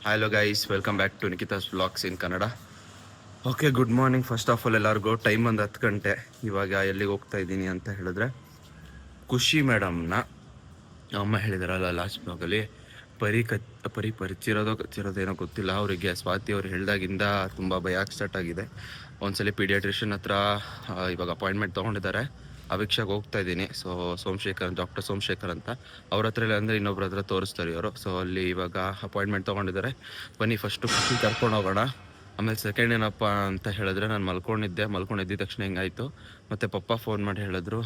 Hello guys, welcome back to Nikhita's vlogs in Kannada. Okay, good morning. First of all ಎಲ್ಲರಿಗೂ time ಒಂದು 10 ಗಂಟೆ. ಇವಾಗ ಎಲ್ಲಿಗೆ ಹೋಗ್ತಾ ಇದ್ದೀನಿ ಅಂತ ಹೇಳಿದ್ರೆ, ಖುಷಿ ಮೇಡಮ್ನ ಅಮ್ಮ ಹೇಳಿದಾರಲ್ಲ ಲಾಸ್ಟ್ ಬ್ಲಾಗಲ್ಲಿ, ಪರಿಚಿರೋದೇನೋ ಗೊತ್ತಿಲ್ಲ ಅವರಿಗೆ. ಸ್ವಾತಿ ಅವ್ರು ಹೇಳಿದಾಗಿಂದ ತುಂಬ ಭಯ ಸ್ಟಾರ್ಟ್ ಆಗಿದೆ. ಒಂದ್ಸಲಿ ಪೀಡಿಯಾಟ್ರಿಷಿಯನ್ ಹತ್ರ ಇವಾಗ ಅಪಾಯಿಂಟ್ಮೆಂಟ್ ತೊಗೊಂಡಿದ್ದಾರೆ. ಅಭಿಕ್ಷಾಗೆ ಹೋಗ್ತಾ ಇದ್ದೀನಿ. ಸೊ ಡಾಕ್ಟರ್ ಸೋಮಶೇಖರ್ ಅಂತ ಅವ್ರ ಹತ್ರ ಇಲ್ಲ ಅಂದರೆ ಇನ್ನೊಬ್ರ ಹತ್ರ ತೋರಿಸ್ತಾರೆ ಇವರು. ಸೊ ಅಲ್ಲಿ ಇವಾಗ ಅಪಾಯಿಂಟ್ಮೆಂಟ್ ತೊಗೊಂಡಿದ್ದಾರೆ. ಬನ್ನಿ ಫಸ್ಟು ಖುಷಿ ಕರ್ಕೊಂಡು ಹೋಗೋಣ. ಆಮೇಲೆ ಸೆಕೆಂಡ್ ಏನಪ್ಪ ಅಂತ ಹೇಳಿದ್ರೆ, ನಾನು ಮಲ್ಕೊಂಡಿದ್ದ ತಕ್ಷಣ ಹಿಂಗಾಯಿತು. ಮತ್ತು ಪಪ್ಪ ಫೋನ್ ಮಾಡಿ ಹೇಳಿದ್ರು,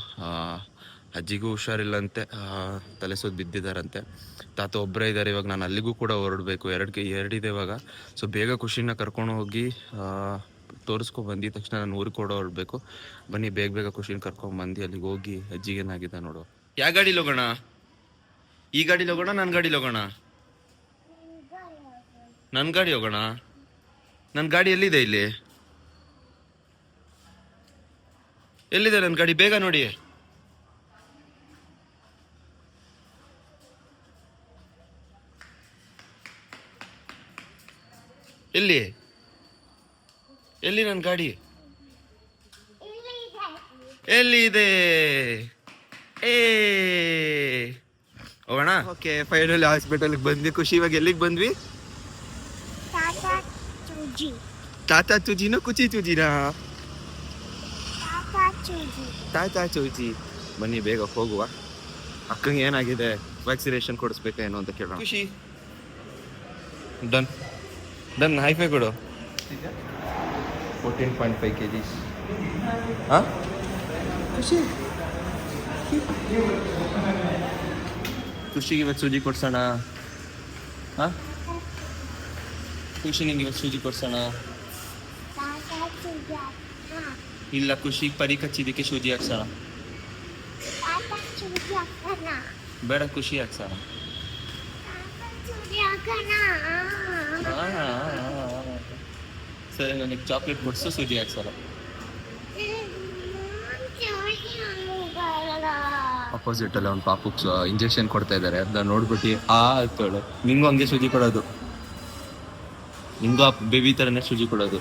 ಅಜ್ಜಿಗೂ ಹುಷಾರಿಲ್ಲಂತೆ, ತಲೆ ಸುತ್ತ ಬಿದ್ದಿದ್ದಾರಂತೆ. ತಾತ ಒಬ್ಬರೇ ಇದ್ದಾರೆ. ಇವಾಗ ನಾನು ಅಲ್ಲಿಗೂ ಕೂಡ ಹೊರಡಬೇಕು. ಎರಡಿದೆ ಇವಾಗ. ಸೊ ಬೇಗ ಖುಷಿನ ಕರ್ಕೊಂಡು ಹೋಗಿ ಬಂದಿದ ತಕ್ಷಣ ನಾನು ಊರಿಗೆ ಕೂಡ ಹೊರಡಬೇಕು. ಬನ್ನಿ ಬೇಗ ಖುಷಿನ ಕರ್ಕೊಂಡ್ಬಂದು ಅಲ್ಲಿಗೆ ಹೋಗಿ ಅಜ್ಜಿಗೇನಾಗಿದೆ ನೋಡು. ಯಾವ ಗಾಡೀಲಿ ಹೋಗೋಣ? ಈ ಗಾಡೀಲಿ ಹೋಗೋಣ, ನನ್ನ ಗಾಡೀಲಿ ಹೋಗೋಣ? ನನ್ನ ಗಾಡಿ ಹೋಗೋಣ. ನನ್ನ ಗಾಡಿ ಎಲ್ಲಿದೆ? ಎಲ್ಲಿದೆ ನನ್ನ ಗಾಡಿ? ಬೇಗ ನೋಡಿ. ಎಲ್ಲಿ ನನ್ನ ಗಾಡಿ? ಎಲ್ಲಿದೆ? ಹೋಗೋಣ. ಓಕೆ, ಫೈನಲ್ ಹಾಸ್ಪಿಟಲ್ಗೆ ಬಂದ್ವಿ. ಖುಷಿ ಇವಾಗ ಎಲ್ಲಿಗೆ ಬಂದ್ವಿ? ತಾತಾ ಚೂಜಿನ ಕುಚಿ ಚೂಜಿನ? ತಾತಾ ಚೂಜಿ. ಬನ್ನಿ ಬೇಗ ಹೋಗುವ. ಅಕ್ಕಂಗೆ ಏನಾಗಿದೆ, ವ್ಯಾಕ್ಸಿನೇಷನ್ ಕೊಡಿಸ್ಬೇಕೇನೋ ಅಂತ ಕೇಳೋಣ. ಖುಷಿ ಡನ್ ಹೈಫೈ ಕೊಡು. 14.5 kg. ಹಾಂ ಖುಷಿಗೆ ಇವತ್ತು ಸೂಜಿ ಕೊಡ್ಸೋಣ. ಹಾಂ ಖುಷಿ, ನಿಂಗೆ ಇವತ್ತು ಸೂಜಿ ಕೊಡ್ಸೋಣ? ಇಲ್ಲ, ಖುಷಿ ಪರಿ ಕಚ್ಚಿದ್ದಕ್ಕೆ ಸೂಜಿ ಹಾಕ್ಸೋಣ. ಬೇಡ, ಖುಷಿ ಹಾಕ್ಸೋಣ. ಸರಿ, ನನಗೆ ಚಾಕ್ಲೇಟ್ ಕೊಡ್ಸು, ಸೂಜಿ ಹಾಕ್ಸೋಣ. ಅಪೋಸಿಟ್ ಅಲ್ಲ ಒಂದು ಪಾಪುಕ್ಸ್ ಇಂಜೆಕ್ಷನ್ ಕೊಡ್ತಾ ಇದ್ದಾರೆ. ಅದನ್ನ ನೋಡ್ಬಿಟ್ಟು ಆಯ್ತೋಳು, ನಿಂಗೂ ಹಂಗೆ ಸೂಜಿ ಕೊಡೋದು. ನಿಂಗೂ ಆ ಬೇಬಿ ಥರನೇ ಸೂಜಿ ಕೊಡೋದು.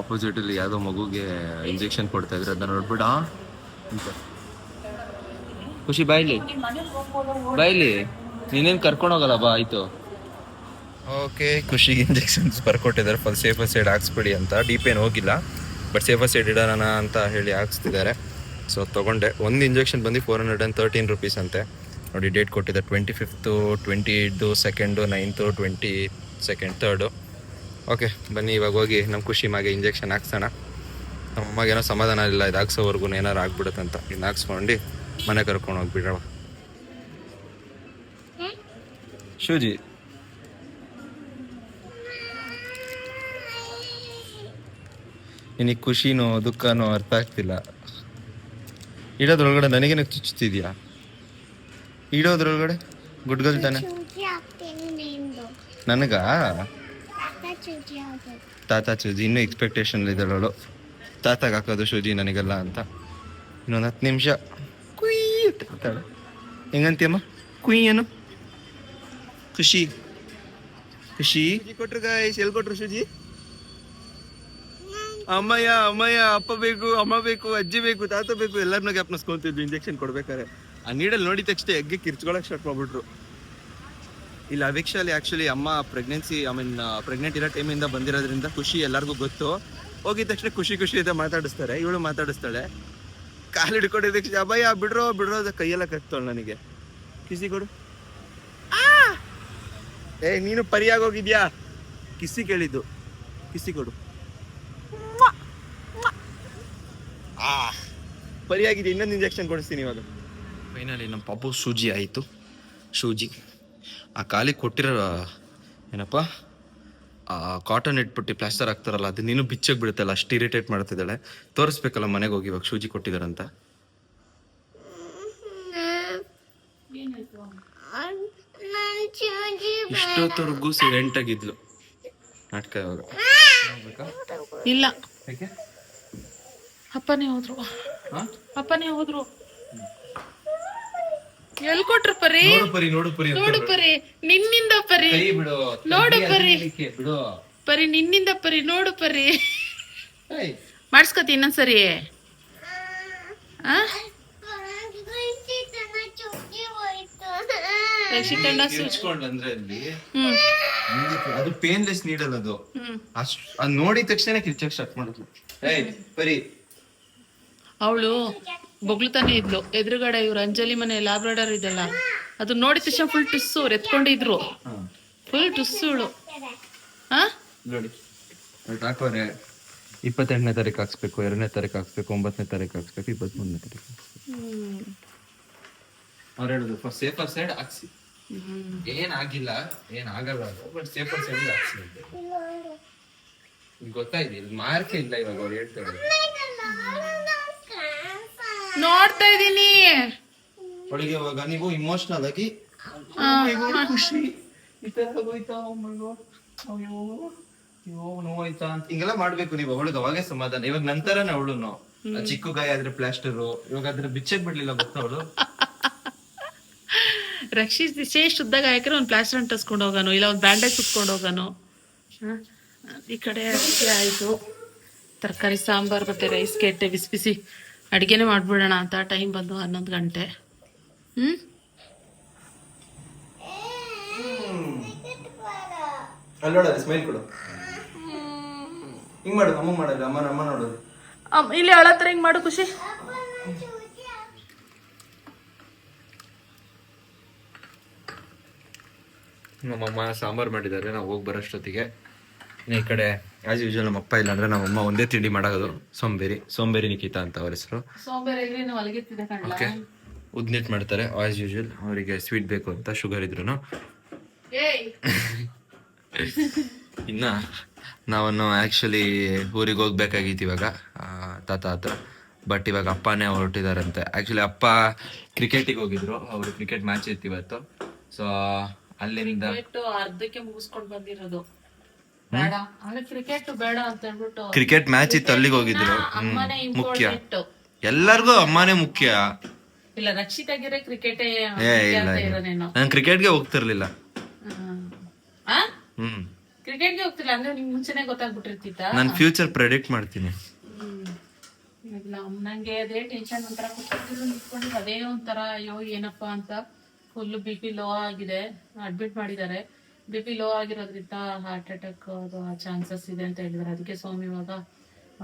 ಆಪೋಸಿಟ್ ಅಲ್ಲಿ ಯಾವುದೋ ಮಗುಗೆ ಇಂಜೆಕ್ಷನ್ ಕೊಡ್ತಾ ಇದ್ರೆ ಅದನ್ನ ನೋಡ್ಬಿಟ್ಟು ಅಂತ. ಖುಷಿ ಬಾಯ್ಲಿ ನೀನೇನು ಕರ್ಕೊಂಡು ಹೋಗಲ್ಲ, ಬಾ ಆಯ್ತು. ಓಕೆ, ಖುಷಿಗೆ ಇಂಜೆಕ್ಷನ್ಸ್ ಬರ್ಕೊಟ್ಟಿದ್ದಾರೆ. ಫುಲ್ ಸೇಫರ್ ಸೈಡ್ ಹಾಕ್ಸ್ಬಿಡಿ ಅಂತ. ಡೀಪ್ ಏನು ಹೋಗಿಲ್ಲ, ಬಟ್ ಸೇಫರ್ ಸೈಡ್ ಇಡೋಣ ಅಂತ ಹೇಳಿ ಹಾಕ್ಸ್ತಿದ್ದಾರೆ. ಸೊ ತೊಗೊಂಡೆ. ಒಂದು ಇಂಜೆಕ್ಷನ್ ಬಂದು 413 rupees ಅಂತೆ. ನೋಡಿ, ಡೇಟ್ ಕೊಟ್ಟಿದ್ದಾರೆ 25th, 28th, 2nd, 9th, 22nd, 3rd. Okay, ಬನ್ನಿ ಇವಾಗ ಹೋಗಿ ನಮ್ಮ ಖುಷಿ ಮಗೆ ಇಂಜೆಕ್ಷನ್ ಹಾಕ್ಸೋಣ. ನಮ್ಮ ಅಮ್ಮಗೇನೋ ಸಮಾಧಾನ ಇಲ್ಲ, ಇದು ಹಾಕ್ಸೋವರೆಗೂ ಏನಾರು ಆಗ್ಬಿಡುತ್ತಂತ. ಇನ್ನು ಹಾಕ್ಸ್ಕೊಂಡು ಮನೆ ಕರ್ಕೊಂಡು ಹೋಗ್ಬಿಡವ. ಶೂಜಿ ನಿನಗೆ ಖುಷಿನೋ ದುಃಖನೋ ಅರ್ಥ ಆಗ್ತಿಲ್ಲ. ಇಡೋದ್ರೊಳಗಡೆ ನನಗೇನೆ ಚುಚ್ಚುತ್ತಿದ್ಯಾ? ಇಡೋದ್ರೊಳಗಡೆ ಗುಡ್ಗಲ್ ತಾನೆ ನನಗ? ತಾತ ಚೂಜಿ ಇನ್ನೂ ಎಕ್ಸ್ಪೆಕ್ಟೇಷನ್ ಇದ್ದಾಳು. ತಾತಾಗ ಹಾಕೋದು ಶೂಜಿ ನನಗಲ್ಲ ಅಂತ. ಇನ್ನೊಂದು 10 ನಿಮಿಷ ಕುಯ್ ಅಂತಾಳೆ. ಹೆಂಗಂತೀಯಮ್ಮ? ಕುಯ್ ಏನು? ಖುಷಿ ಕೊಟ್ರು ಗಾಯ್ಸ್. ಎಲ್ಲಿ ಕೊಟ್ರು ಶೂಜಿ? ಅಮ್ಮಯ್ಯ ಅಪ್ಪ ಬೇಕು, ಅಮ್ಮ ಬೇಕು, ಅಜ್ಜಿ ಬೇಕು, ತಾತ ಬೇಕು, ಎಲ್ಲರನ್ನೂ ಜ್ಞಾಪನಿಸ್ಕೊಂತಿದ್ವಿ ಇಂಜೆಕ್ಷನ್ ಕೊಡ್ಬೇಕಾರೆ. ಆ ನೀಡಲ್ಲಿ ನೋಡಿದ ತಕ್ಷಣ ಎಗ್ಗೆ ಕಿರ್ಚ್ಕೊಳಕ್ ಸ್ಟಾರ್ಟ್ ಮಾಡ್ಬಿಟ್ರು. ಇಲ್ಲಿ ಅಭಿಕ್ಷಾಲಿ ಆ್ಯಕ್ಚುಲಿ ಅಮ್ಮ ಪ್ರೆಗ್ನೆಂಟ್ ಇರೋ ಟೈಮಿಂದ ಬಂದಿರೋದ್ರಿಂದ ಖುಷಿ ಎಲ್ಲರಿಗೂ ಗೊತ್ತು. ಹೋಗಿದ ತಕ್ಷಣ ಖುಷಿ ಅಂತ ಮಾತಾಡಿಸ್ತಾರೆ. ಇವಳು ಮಾತಾಡಿಸ್ತಾಳೆ. ಕಾಲು ಹಿಡ್ಕೊಂಡಿದ್ದ ತಕ್ಷಣ ಅಭಯ ಬಿಡ್ರೋ ಕೈಯೆಲ್ಲ ಕಟ್ತಾಳೆ ನನಗೆ. ಕಿಸಿ ಕೊಡು. ನೀನು ಪರಿಯಾಗೋಗಿದ್ಯಾ? ಕಿಸಿ ಕೇಳಿದ್ದು. ಕಿಸಿ ಕೊಡು. ಪರಿಯಾಗಿದೆ. ಇನ್ನೊಂದು ಇಂಜೆಕ್ಷನ್ ಕೊಡಿಸ್ತೀನಿ ಇವಾಗ. ಫೈನಲಿ ನಮ್ಮ ಪಾಪು ಸೂಜಿ ಆಯಿತು. ಸೂಜಿ ಆ ಕಾಲಿಗೆ ಕೊಟ್ಟಿರೋ ಏನಪ್ಪ ಕಾಟನ್ ಇಟ್ಬಿಟ್ಟು ಪ್ಲಾಸ್ಟರ್ ಹಾಕ್ತಾರಲ್ಲ, ಅದು ನೀನು ಬಿಚ್ಚಕ್ಕೆ ಬಿಡುತ್ತಲ್ಲ, ಅಷ್ಟು ಇರಿಟೇಟ್ ಮಾಡ್ತಿದ್ದಾಳೆ. ತೋರಿಸ್ಬೇಕಲ್ಲ ಮನೆಗೆ ಹೋಗಿ ಇವಾಗ ಸೂಜಿ ಕೊಟ್ಟಿದ್ದಾರಂತ. ಇಷ್ಟೊತ್ತವರೆಗೂ ಸೈಲೆಂಟ್ ಆಗಿದ್ಲು. ನಾಟಕ ಇವಾಗ ಇಲ್ಲ. ಅಪ್ಪನೇ ಹೋದ್ರು. ಎಲ್ ಕೊಟ್ರು ಪರಿ? ನೋಡು ಪರಿ, ನೋಡು ಪರಿ ಅಂತ ನೋಡು ಪರಿ, ನಿನ್ನಿಂದ ಪರಿ. ಕೈ ಬಿಡು. ನೋಡು ಪರಿ, ಬಿಡು ಪರಿ ನಿನ್ನಿಂದ ಪರಿ. ನೋಡು ಪರಿ, ಏಯ್. ಮಾಡಿಸ್ಕತಿ ಇನ್ನೊಂದ್ಸರಿ. ಕಿರ್ಚ್ಕೊಂಡ್ಲಂದ್ರೆ ಅಲ್ಲಿ ಅದು ಪೇನ್ಲೆಸ್ ನೀಡಲ್ ಅದು. ಅದ್ ನೋಡಿದ ತಕ್ಷಣ ಕಿರ್ಚಕ್ ಸ್ಟಾರ್ಟ್ ಮಾಡಿದ್ಲು. ಏಯ್ ಪರಿ. ಅವಳು ಬೊಗ್ಳುತ್ತಾನೆ ಇದ್ಲು. ಎದುರುಗಡೆ ಇವ್ರು ಅಂಜಲಿ ಮನೆ ಲ್ಯಾಬ್ರಾಡರ್ ಇದೆಲ್ಲ, ಅದು ನೋಡಿದ ತಕ್ಷಣ ಫುಲ್ ಟುಸ್ಸು ಅವ್ರು ಎತ್ಕೊಂಡಿದ್ರು. ಫುಲ್ ಟುಸ್ಸುಳು. ನೋಡಿ ಹಾಕೋರೆ 28ನೇ ತಾರೀಕು ಹಾಕ್ಸ್ಬೇಕು, 2ನೇ ತಾರೀಕು ಹಾಕ್ಸ್ಬೇಕು, 9ನೇ ತಾರೀಕು ಹಾಕ್ಸ್ಬೇಕು, 23ನೇ ತಾರೀಕು ಅವ್ರು ಹೇಳುದು ಫಸ್ಟ್ ಸೇಫರ್ ಸೈಡ್ ಹಾಕ್ಸಿ. ಏನಾಗಿಲ್ಲ, ಏನಾಗಲ್ಲ, ಬಟ್ ಸೇಫರ್ ಸೈಡ್ ಹಾಕ್ಸಿ ಅಂತ ಗೊತ್ತಾಯ್ತು. ಇಲ್ಲಿ ಮಾರ್ಕೆ ಇಲ್ಲ ಇವಾಗ ಅವ್ರು ಹೇಳ್ತಾರೆ. ನೋಡ್ತಾ ಇದೀನಿ. ಅವಳಿಗೆ ಇವಾಗ ನೀವು ಇಮೋಷನಲ್ ಆಗಿ ಖುಷಿ ಈ ತರ ಹೋಯ್ತಾ ನೋವಾಯ್ತಾ ಅಂತ ಹಿಂಗೆಲ್ಲ ಮಾಡ್ಬೇಕು ನೀವು. ಅವಳಿಗೆ ಅವಾಗೇ ಸಮಾಧಾನ. ಇವಾಗ ನಂತರನೇ ಅವಳುನು ಚಿಕ್ಕ ಗಾಯ ಆದ್ರೆ ಪ್ಲಾಸ್ಟರು, ಇವಾಗ ಅದ್ರ ಬಿಚ್ಚಕ್ ಬಿಡ್ಲಿಲ್ಲ ಗೊತ್ತಾ ಅವಳು. ರಕ್ಷಿತ್ ಶೇಷ್ ಉದ್ದಾಗ ಹಾಕಿದ್ರೆ ಒಂದು ಪ್ಲಾಸ್ಟರ್ ಅಂಟಿಸ್ಕೊಂಡು ಹೋಗೋನು, ಇಲ್ಲ ಒಂದು ಬ್ಯಾಂಡೇಜ್ ಸುತ್ಕೊಂಡು ಹೋಗೋನು. ಈ ಕಡೆ ಅಡಿಗೆ ಆಯಿತು. ತರಕಾರಿ ಸಾಂಬಾರು ಮತ್ತು ರೈಸ್ ಕೆಟ್ಟೆ ಬಿಸಿ ಬಿಸಿ ಅಡುಗೆನೇ ಮಾಡ್ಬಿಡೋಣ ಅಂತ. ಟೈಮ್ ಬಂದು 11 ಗಂಟೆ. ಅಲ್ಲೋಡ ಸ್ಮೈಲ್ ಕೊಡು. ಹಿಂಗ್ ಮಾಡು, ಅಮ್ಮ ಮಾಡೋದು, ಅಮ್ಮ ನೋಡೋದು. ಇಲ್ಲಿ ಅವಳತ್ರ ಹಿಂಗೆ ಮಾಡು ಖುಷಿ. ನಮ್ಮಮ್ಮ ಸಾಂಬಾರು ಮಾಡಿದ್ದಾರೆ, ನಾವು ಹೋಗಿ ಬರೋಷ್ಟೊತ್ತಿಗೆ. ಈ ಕಡೆ ಆಸ್ ಯೂಶುವಲ್ ನಮ್ಮ ಅಪ್ಪ ಇಲ್ಲ ಅಂದ್ರೆ ನಮ್ಮಮ್ಮ ಒಂದೇ ತಿಂಡಿ ಮಾಡೋದು, ಸೋಂಬೇರಿ ನಿಖಿತಾ ಅಂತ ಅವ್ರ ಹೆಸರು. ಓಕೆ, ಉದ್ನಿಟ್ ಮಾಡ್ತಾರೆ ಆಸ್ ಯೂಶುವಲ್. ಅವರಿಗೆ ಸ್ವೀಟ್ ಬೇಕು ಅಂತ, ಶುಗರ್ ಇದ್ರು. ಇನ್ನ ನಾವನ್ನು ಆ್ಯಕ್ಚುಲಿ ಊರಿಗೆ ಹೋಗ್ಬೇಕಾಗಿತ್ತು ಇವಾಗ ತಾತ ಹತ್ರ. ಬಟ್ ಇವಾಗ ಅಪ್ಪನೇ ಹೊರಟಿದಾರಂತೆ. ಆ್ಯಕ್ಚುಲಿ ಅಪ್ಪ ಕ್ರಿಕೆಟಿಗೆ ಹೋಗಿದ್ರು, ಅವರು ಕ್ರಿಕೆಟ್ ಮ್ಯಾಚ್ ಇತ್ತು ಇವತ್ತು. ಸೊ ಅಲ್ಲಿಂದ ಅರ್ಧಕ್ಕೆ ಮುಗಿಸ್ಕೊಂಡು ಬಂದಿರೋದು. ಬೇಡ ಕ್ರಿಕೆಟ್ ಬೇಡ ಅಂತ ಹೇಳ್ಬಿಟ್ಟು ಕ್ರಿಕೆಟ್ ಮ್ಯಾಚ್ ಇತ್ತು, ಅಲ್ಲಿಗೆ ಹೋಗಿದ್ರು. ಮುಖ್ಯ, ಎಲ್ಲರಿಗೂ ಅಮ್ಮನೇ ಮುಖ್ಯ. ಇಲ್ಲ ರಕ್ಷಿತಾಗಿರೋ ಕ್ರಿಕೆಟೇ ಇಲ್ಲ, ನಾನು ಕ್ರಿಕೆಟ್ಗೆ ಹೋಗ್ತಿರ್ಲಿಲ್ಲ. ಕ್ರಿಕೆಟ್ಗೆ ಹೋಗ್ತಿಲ್ಲ ಅಂದ್ರೆ ನಿಮ್ಗೆ ಮುಂಚೆನೆ ಗೊತ್ತಾಗ್ಬಿಟ್ಟಿರ್ತಿತ್ತ. ನಾನು ಫ್ಯೂಚರ್ ಪ್ರೆಡಿಕ್ಟ್ ಮಾಡ್ತೀನಿ. ನಂಗೆ ಅದೇ ಟೆನ್ಷನ್ ಒಂಥರ ನಿಂತ್ಕೊಂಡಿದ್ದು, ಅದೇ ಒಂಥರ ಅಯ್ಯೋ ಏನಪ್ಪಾ ಅಂತ. ಫುಲ್ BP ಲೋ ಆಗಿದೆ, ಅಡ್ಮಿಟ್ ಮಾಡಿದ್ದಾರೆ. BP ಲೋ ಆಗಿರೋದ್ರಿಂದ ಹಾರ್ಟ್ ಅಟ್ಯಾಕ್ ಅದು ಚಾನ್ಸಸ್ ಇದೆ ಅಂತ ಹೇಳಿದಾರೆ. ಅದಕ್ಕೆ ಸ್ವಾಮಿ ಇವಾಗ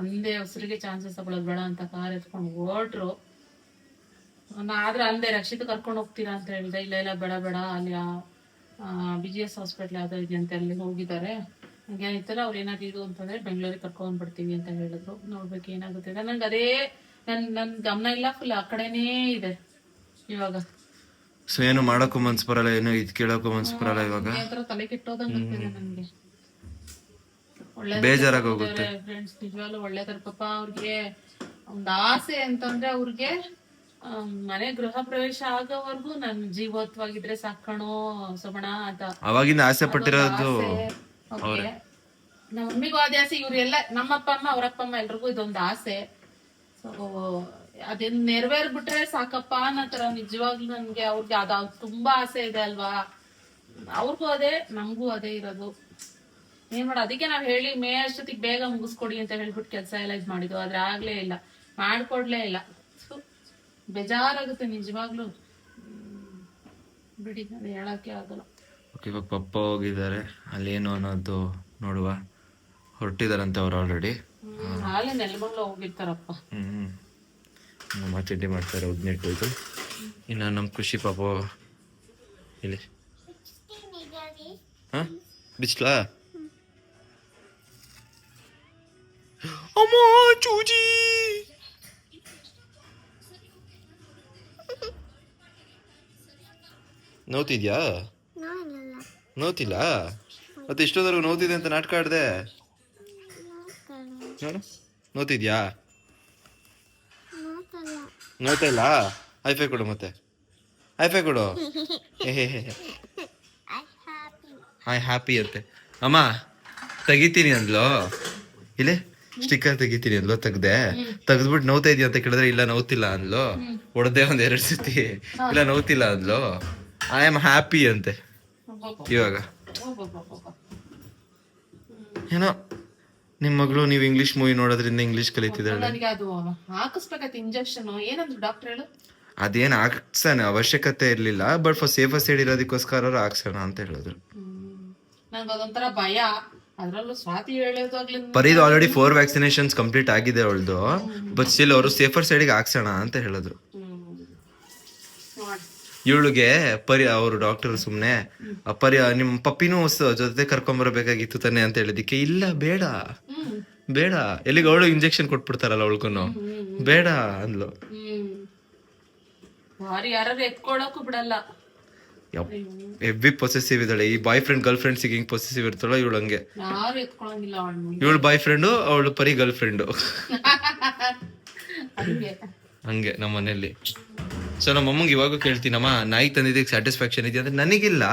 ಒಂದೇ ಉಸಿರಿಗೆ ಚಾನ್ಸಸ್ ತಗೊಳ್ಳೋದು ಬೇಡ ಅಂತ ಕಾರ್ ಎತ್ಕೊಂಡು ಹೊರಟ್ರು. ಆದ್ರೆ ಅಂದೆ ರಕ್ಷಿತ ಕರ್ಕೊಂಡು ಹೋಗ್ತೀರಾ ಅಂತ ಹೇಳಿದೆ. ಇಲ್ಲ ಬೇಡ ಅಲ್ಲಿ BGS ಹಾಸ್ಪಿಟ್ಲ್ ಯಾವ್ದೋ ಇದೆ ಅಂತ ಅಲ್ಲಿ ಹೋಗಿದ್ದಾರೆ. ಹಂಗೇನಿತ್ತಲ್ಲ ಅವ್ರು ಏನಾದ್ರು ಇದು ಅಂತಂದ್ರೆ ಬೆಂಗಳೂರಿಗೆ ಕರ್ಕೊಂಡ್ ಬಿಡ್ತೀವಿ ಅಂತ ಹೇಳಿದ್ರು. ನೋಡ್ಬೇಕು ಏನಾಗುತ್ತೆ. ನಂಗೆ ಅದೇ ನನ್ ಗಮನ ಇಲ್ಲ, ಫುಲ್ ಆ ಕಡೆನೇ ಇದೆ ಇವಾಗ. ಸೊ ಏನು ಮಾಡಕ್ಕೂ ಮನ್ಸ್ ಬರಲ್ಲ, ಏನು ಇದು ಕೇಳಕ್ಕೂ ಮನ್ಸ್ ಬರಲ್ಲ ಇವಾಗ. ತಲೆ ಕೆಟ್ಟೋದಂಗ ನನ್ಗೆ. ಬೇಜಾರಾಗಿ ಹೋಗುತ್ತೆ ಫ್ರೆಂಡ್ಸ್, ನಿಜವಾಗ್ಲೂ ಒಳ್ಳೇದಾರ ಪಾಪ. ಅವ್ರಿಗೆ ಒಂದ್ ಆಸೆ ಅಂತಂದ್ರೆ ಅವ್ರಿಗೆ ಮನೆ ಗೃಹ ಪ್ರವೇಶ ಆಗೋವರೆಗೂ ನನ್ ಜೀವತ್ವಾಗಿದ್ರೆ ಸಾಕಣೋ ಸೋಮಣ ಅಂತ ಅವಾಗಿಂದ ಆಸೆ ಪಟ್ಟಿರೋದು. ನಮ್ಮ ಮಮ್ಮಿಗೂ ಅದೇ ಆಸೆ, ಇವ್ರೆಲ್ಲ ನಮ್ಮಪ್ಪ ಅಮ್ಮ ಅವ್ರಪ್ಪ ಅಮ್ಮ ಎಲ್ರಿಗೂ ಇದೊಂದು ಆಸೆ. ಸೊ ಅದನ್ನ ನೆರವೇರ್ಬಿಟ್ರೆ ಸಾಕಪ್ಪ ಅನ್ನೋತರ. ನಿಜವಾಗ್ಲೂ ನನ್ಗೆ ಅವ್ರಿಗೆ ಅದ ತುಂಬಾ ಆಸೆ ಇದೆ ಅಲ್ವಾ. ಅವ್ರಿಗೂ ಅದೇ, ನಮಗೂ ಅದೇ ಇರೋದು. ಏನ್ ಮಾಡ, ಅದಕ್ಕೆ ನಾವ್ ಹೇಳಿ ಮೇ ಅಷ್ಟೊತ್ತಿಗೆ ಬೇಗ ಮುಗಿಸ್ಕೊಡಿ ಅಂತ ಹೇಳ್ಬಿಟ್ಟು ಕೆಲಸ ಎಲ್ಲ ಇದ್ ಮಾಡಿದ್ವು. ಆದ್ರೆ ಆಗ್ಲೇ ಇಲ್ಲ, ಮಾಡ್ಕೊಡ್ಲೇ ಇಲ್ಲ. ಬೇಜಾರಾಗುತ್ತೆ ನಿಜವಾಗ್ಲು. ಬಿಡಿ, ಅದು ಹೇಳಕ್ಕೆ ಆಗಲ್ಲ. ಇವಾಗ ಪಪ್ಪ ಹೋಗಿದ್ದಾರೆ, ಅಲ್ಲೇನು ಅನ್ನೋದು ನೋಡುವ. ಹೊರಟಿದಾರಂತೆ ಅವ್ರು ಆಲ್ರೆಡಿ. ಹಾಲೆ ನೆಲಮಂಗ್ಲ ಹೋಗಿರ್ತಾರಪ್ಪ. ನಮ್ಮ ತಿಂಡಿ ಮಾಡ್ತಾರೆ, ಉದ್ನಿಟ್ಟು ಇದು. ಇನ್ನು ನಮ್ಮ ಖುಷಿ ಪಾಪ ಇಲ್ಲಿ ಬಿಸ್ಲಾ ಅಮ್ಮ ಚೂಜಿ. ನೋವ್ತಿದ್ಯಾ? ನೋವ್ತಿಲ್ಲ? ಮತ್ತೆ ಇಷ್ಟೊಂದವರೆಗೂ ನೋವ್ತಿದೆ ಅಂತ ನಾಟಕ ಆಡ್ದೆ. ನೋಡು, ನೋವ್ತಿದ್ಯಾ? ನೋಯ್ತಾ ಇಲ್ಲ? ಹೈಫೈ ಕೊಡು, ಮತ್ತೆ ಹೈಫೈ ಕೊಡು. ಐ ಹ್ಯಾಪಿ ಅಂತೆ. ಅಮ್ಮ ತೆಗಿತೀನಿ ಅಂದ್ಲು. ಇಲ್ಲಿ ಸ್ಟಿಕ್ಕರ್ ತೆಗಿತೀನಿ ಅಂದ್ಲು, ತೆಗ್ದ್ಬಿಟ್ಟು ನೋವ್ತಾ ಇದೆಯಾ ಅಂತ ಕೇಳಿದ್ರೆ ಇಲ್ಲ ನೋವ್ತಿಲ್ಲ ಅಂದ್ಲು. ಹೊಡೆದೇ ಒಂದ್ 2 ಸತಿ, ಇಲ್ಲ ನೋವ್ತಿಲ್ಲ ಅಂದ್ಲು. ಐ ಆಮ್ ಹ್ಯಾಪಿ ಅಂತೆ ಇವಾಗ. ಏನೋ ನಿಮ್ ಮಗಳು ನೀವು ಇಂಗ್ಲಿಷ್ ಮೂವಿ ನೋಡೋದ್ರಿಂದ ಇಂಗ್ಲಿಷ್ ಕಲಿತಿದ್ದಾಳೆ. ನನಗೆ ಅದು ಹಾಕಿಸ್ಬೇಕಾಯ್ತು ಇಂಜೆಕ್ಷನ್. ಏನಂದ್ರು ಡಾಕ್ಟರ್ ಹೇಳು? ಅದೇನ್ ಹಾಕ್ಸೋಣ ಅವಶ್ಯಕತೆ ಇರ್ಲಿಲ್ಲ, ಬಟ್ ಫಾರ್ ಸೇಫರ್ ಸೈಡ್ ಇರೋದಕ್ಕೋಸ್ಕರ ಅವ್ರು ಹಾಕ್ಸೋಣ ಅಂತ ಹೇಳಿದ್ರು. ನಂಗೆ ಅದೊಂಥರ ಭಯ. ಅದ್ರಲ್ಲೂ ಸ್ವಾತಿ ಹೇಳೋದಾಗ್ಲಿಂದ ಪರಿದು ಆಲ್ರೆಡಿ 4 ವ್ಯಾಕ್ಸಿನೇಷನ್ಸ್ ಕಂಪ್ಲೀಟ್ ಆಗಿದೆ ಅವಳದು, ಬಟ್ ಸ್ಟಿಲ್ ಅವರು ಸೇಫರ್ ಸೈಡ್ಗೆ ಹಾಕ್ಸೋಣ ಅಂತ ಹೇಳಿದ್ರು. ಇವಳಿಗೆ ಅವರು ಡಾಕ್ಟರ್ ಸುಮ್ನೆ ನಿಮ್ ಪಪ್ಪಿನೂ ಜೊತೆ ಕರ್ಕೊಂಬರ್ಬೇಕಾಗಿತ್ತು ತಾನೆ ಅಂತ ಹೇಳಿದಕ್ಕೆ ಇಲ್ಲ ಬೇಡ ಬೇಡ, ಎಲ್ಲಿಗೆ ಅವಳು ಇಂಜೆಕ್ಷನ್ ಕೊಟ್ಬಿಡ್ತಾರಲ್ಲ ಅವಳ್ಗೂ, ಬೇಡ ಅಂದ್ಲು. ಯಾರು ಎತ್ಕೊಳಕ್ಕೂ ಬಿಡಲ್ಲ. ಎವ್ವಿ ಪೊಸೆಸಿವ್ ಇದ್ದಾಳೆ. ಈ boy friend girl friend singing possessive ಇರ್ತಾಳ ಇವಳು ಹಂಗೆ. ಯಾರು ಎತ್ಕೊಳಂಗಿಲ್ಲ ಇವಳು ಬಾಯ್ ಫ್ರೆಂಡು, ಅವಳು ಪರಿ ಗರ್ಲ್ ಫ್ರೆಂಡು ಹಂಗೆ ನಮ್ಮ ಮನೆಯಲ್ಲಿ. ಸೊ ನಮ್ಮ ಅಮ್ಮಂಗೆ ಇವಾಗ ಕೇಳ್ತೀನಮ್ಮ ನಾಯಿ ತಂದಿದ್ದಕ್ಕೆ ಸ್ಯಾಟಿಸ್ಫ್ಯಾಕ್ಷನ್ ಇದೆಯಾ ಅಂದ್ರೆ ನನಗಿಲ್ಲ,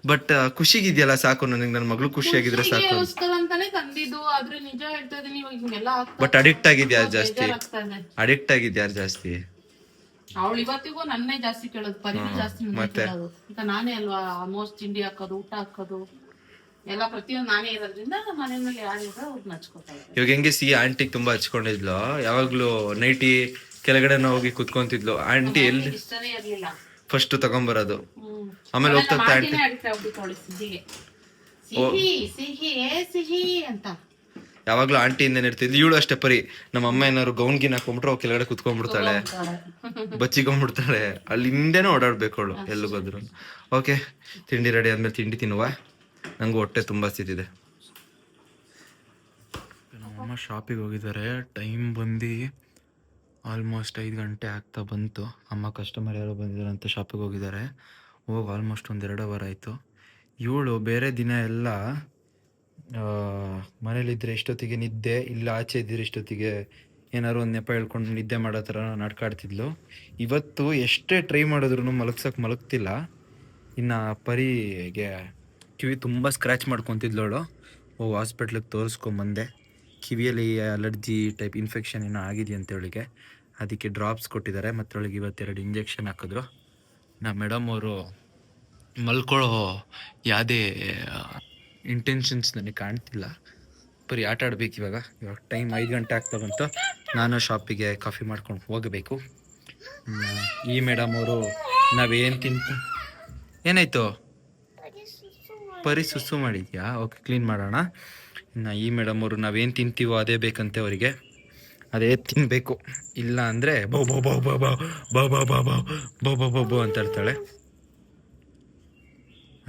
ಬಟ್ ಖುಷಿಗಿದೆಯಲ್ಲ ಸಾಕು, ನನಗೆ ನನ್ನ ಮಗಳು ಖುಷಿಯಾಗಿದ್ರೆ ಸಾಕು. ಅಂತಾನೆ ತಂದಿದ್ದು, ಆದ್ರೆ ನಿಜ ಹೇಳ್ತಾ ಇದೀನಿ ಇವಾಗ ಹಿಂಗೆಲ್ಲ ಬಟ್ ಅಡಿಕ್ಟ್ ಆಗಿದ್ಯಾ ಜಾಸ್ತಿ, ಅಡಿಕ್ಟ್ ಆಗಿದ್ಯಾ ಜಾಸ್ತಿ. ಅವಳು ಇವತ್ತಿಗೂ ನನ್ನೇ ಜಾಸ್ತಿ ಕೇಳೋದು, ಪರಿಧಿ ಜಾಸ್ತಿ ಕೇಳೋದು. ಈಗ ನಾನೇ ಅಲ್ವಾ ಆಲ್ಮೋಸ್ಟ್ ತಿಂಡಿ ಹಾಕೋದು, ಊಟ ಹಾಕೋದು ಎಲ್ಲ ಪ್ರತಿಯೊಂದು ನಾನೇ ಇರೋದ್ರಿಂದ ಮನೆಯಲ್ಲಿ ಯಾರಿದ್ರೆ ಅವ್ರನ್ನ ಹಚ್ಕೋತಾರೆ. ಇವಾಗ ಹೆಂಗೆ ಆಂಟಿಗೆ ತುಂಬಾ ಹಚ್ಕೊಂಡಿದ್ಲು, ಯಾವಾಗ್ಲೂ ನೈಟಿ ಕೆಳಗಡೆ ಹೋಗಿ ಕುತ್ಕೊಂತಿದ್ಲು. ಆಂಟಿ ಎಲ್ಲಿ ಇಷ್ಟನೇ ಇರ್ಲಿಲ್ಲ ಫಸ್ಟ್ ತಗೊಂಬರೋದು, ಆಮೇಲೆ ಹೋಗ್ತಾ ಆಂಟಿ ಸಿಹಿ ಸಿಹಿ ಸಿಹಿ ಅಂತ ಯಾವಾಗ್ಲೂ ಆಂಟಿಯಿಂದ ಇರ್ತಿದ್ಲು. ಇವಳು ಅಷ್ಟೇ ಪರಿ, ನಮ್ಮ ಅಮ್ಮ ಏನಾದ್ರು ಗೌನ್ ಗಿನ್ ಹಾಕೊಂಡ್ಬಿಟ್ರೆ ಅವ್ರು ಕೆಳಗಡೆ ಕುತ್ಕೊಂಡ್ಬಿಡ್ತಾಳೆ, ಬಚ್ಚಿಕೊಂಡ್ಬಿಡ್ತಾಳೆ. ಅಲ್ಲಿ ಹಿಂದೆನೂ ಓಡಾಡ್ಬೇಕು ಅವಳು ಎಲ್ಲಿಗೋದ್ರು. ಓಕೆ, ತಿಂಡಿ ರೆಡಿ ಆದ್ಮೇಲೆ ತಿಂಡಿ ತಿನ್ನುವ, ನಂಗೂ ಹೊಟ್ಟೆ ತುಂಬಾ ಸಿದ್ದಿದೆ. ನಮ್ಮಮ್ಮ ಶಾಪಿಗೆ ಹೋಗಿದ್ದಾರೆ. ಟೈಮ್ ಬಂದು ಆಲ್ಮೋಸ್ಟ್ 5 ಗಂಟೆ ಆಗ್ತಾ ಬಂತು. ಅಮ್ಮ ಕಸ್ಟಮರ್ ಯಾರೋ ಬಂದಿದ್ದಾರೆ ಅಂತ ಶಾಪಿಗೆ ಹೋಗಿದ್ದಾರೆ. ಹೋಗಿ ಆಲ್ಮೋಸ್ಟ್ 1-2 ಅವರ್ ಆಯಿತು. ಇವಳು ಬೇರೆ ದಿನ ಎಲ್ಲ ಮನೇಲಿದ್ದರೆ ಇಷ್ಟೊತ್ತಿಗೆ ನಿದ್ದೆ, ಇಲ್ಲ ಆಚೆ ಇದ್ದರೆ ಇಷ್ಟೊತ್ತಿಗೆ ಏನಾದ್ರು ಒಂದು ನೆಪ ಹೇಳ್ಕೊಂಡು ನಿದ್ದೆ ಮಾಡೋ ಥರ ನಾಟಕ ಆಡ್ತಿದ್ಲು. ಇವತ್ತು ಎಷ್ಟೇ ಟ್ರೈ ಮಾಡಿದ್ರು ಮಲಗ್ತಿಲ್ಲ. ಇನ್ನು ಪರಿಗೆ ಕಿವಿ ತುಂಬ ಸ್ಕ್ರ್ಯಾಚ್ ಮಾಡ್ಕೊತಿದ್ಲವಳು. ಹೋಗಿ ಹಾಸ್ಪಿಟ್ಲಿಗೆ ತೋರಿಸ್ಕೊಂಬಂದೆ. ಕಿವಿಯಲ್ಲಿ ಅಲರ್ಜಿ ಟೈಪ್ ಇನ್ಫೆಕ್ಷನ್ ಏನೋ ಆಗಿದೆ ಅಂತೇಳಿಗೆ, ಅದಕ್ಕೆ ಡ್ರಾಪ್ಸ್ ಕೊಟ್ಟಿದ್ದಾರೆ. ಮತ್ತು ಅವಳಿಗೆ ಇವತ್ತೆರಡು ಇಂಜೆಕ್ಷನ್ ಹಾಕಿದ್ರು. ನಾ ಮೇಡಮ್ ಅವರು ಮಲ್ಕೊಳ್ಳೋ ಯಾವುದೇ ಇಂಟೆನ್ಷನ್ಸ್ ನನಗೆ ಕಾಣ್ತಿಲ್ಲ, ಬರೀ ಆಟ ಆಡ್ಬೇಕು. ಇವಾಗ ಟೈಮ್ 5 ಗಂಟೆ ಆಗ್ತಾ ಬಂತು. ನಾನು ಶಾಪಿಗೆ ಕಾಫಿ ಮಾಡ್ಕೊಂಡು ಹೋಗಬೇಕು. ಈ ಮೇಡಮ್ ಅವರು ನಾವೇನು ಏನಾಯಿತು ಪರಿ ಸುಸ್ಸು ಮಾಡಿದ್ಯಾ? ಓಕೆ, ಕ್ಲೀನ್ ಮಾಡೋಣ. ಇನ್ನು ಈ ಮೇಡಮ್ ಅವರು ನಾವೇನು ತಿಂತೀವೋ ಅದೇ ಬೇಕಂತೆ ಅವರಿಗೆ, ಅದೇ ತಿನ್ನಬೇಕು. ಇಲ್ಲ ಅಂದರೆ ಬೋ ಬೋ ಬೋ ಬೋ ಬೋ ಬೋ ಬೋ ಬೋ ಬೋ ಬೋ ಬೋ ಬೋ ಬೋ ಅಂತ ಇರ್ತಾಳೆ.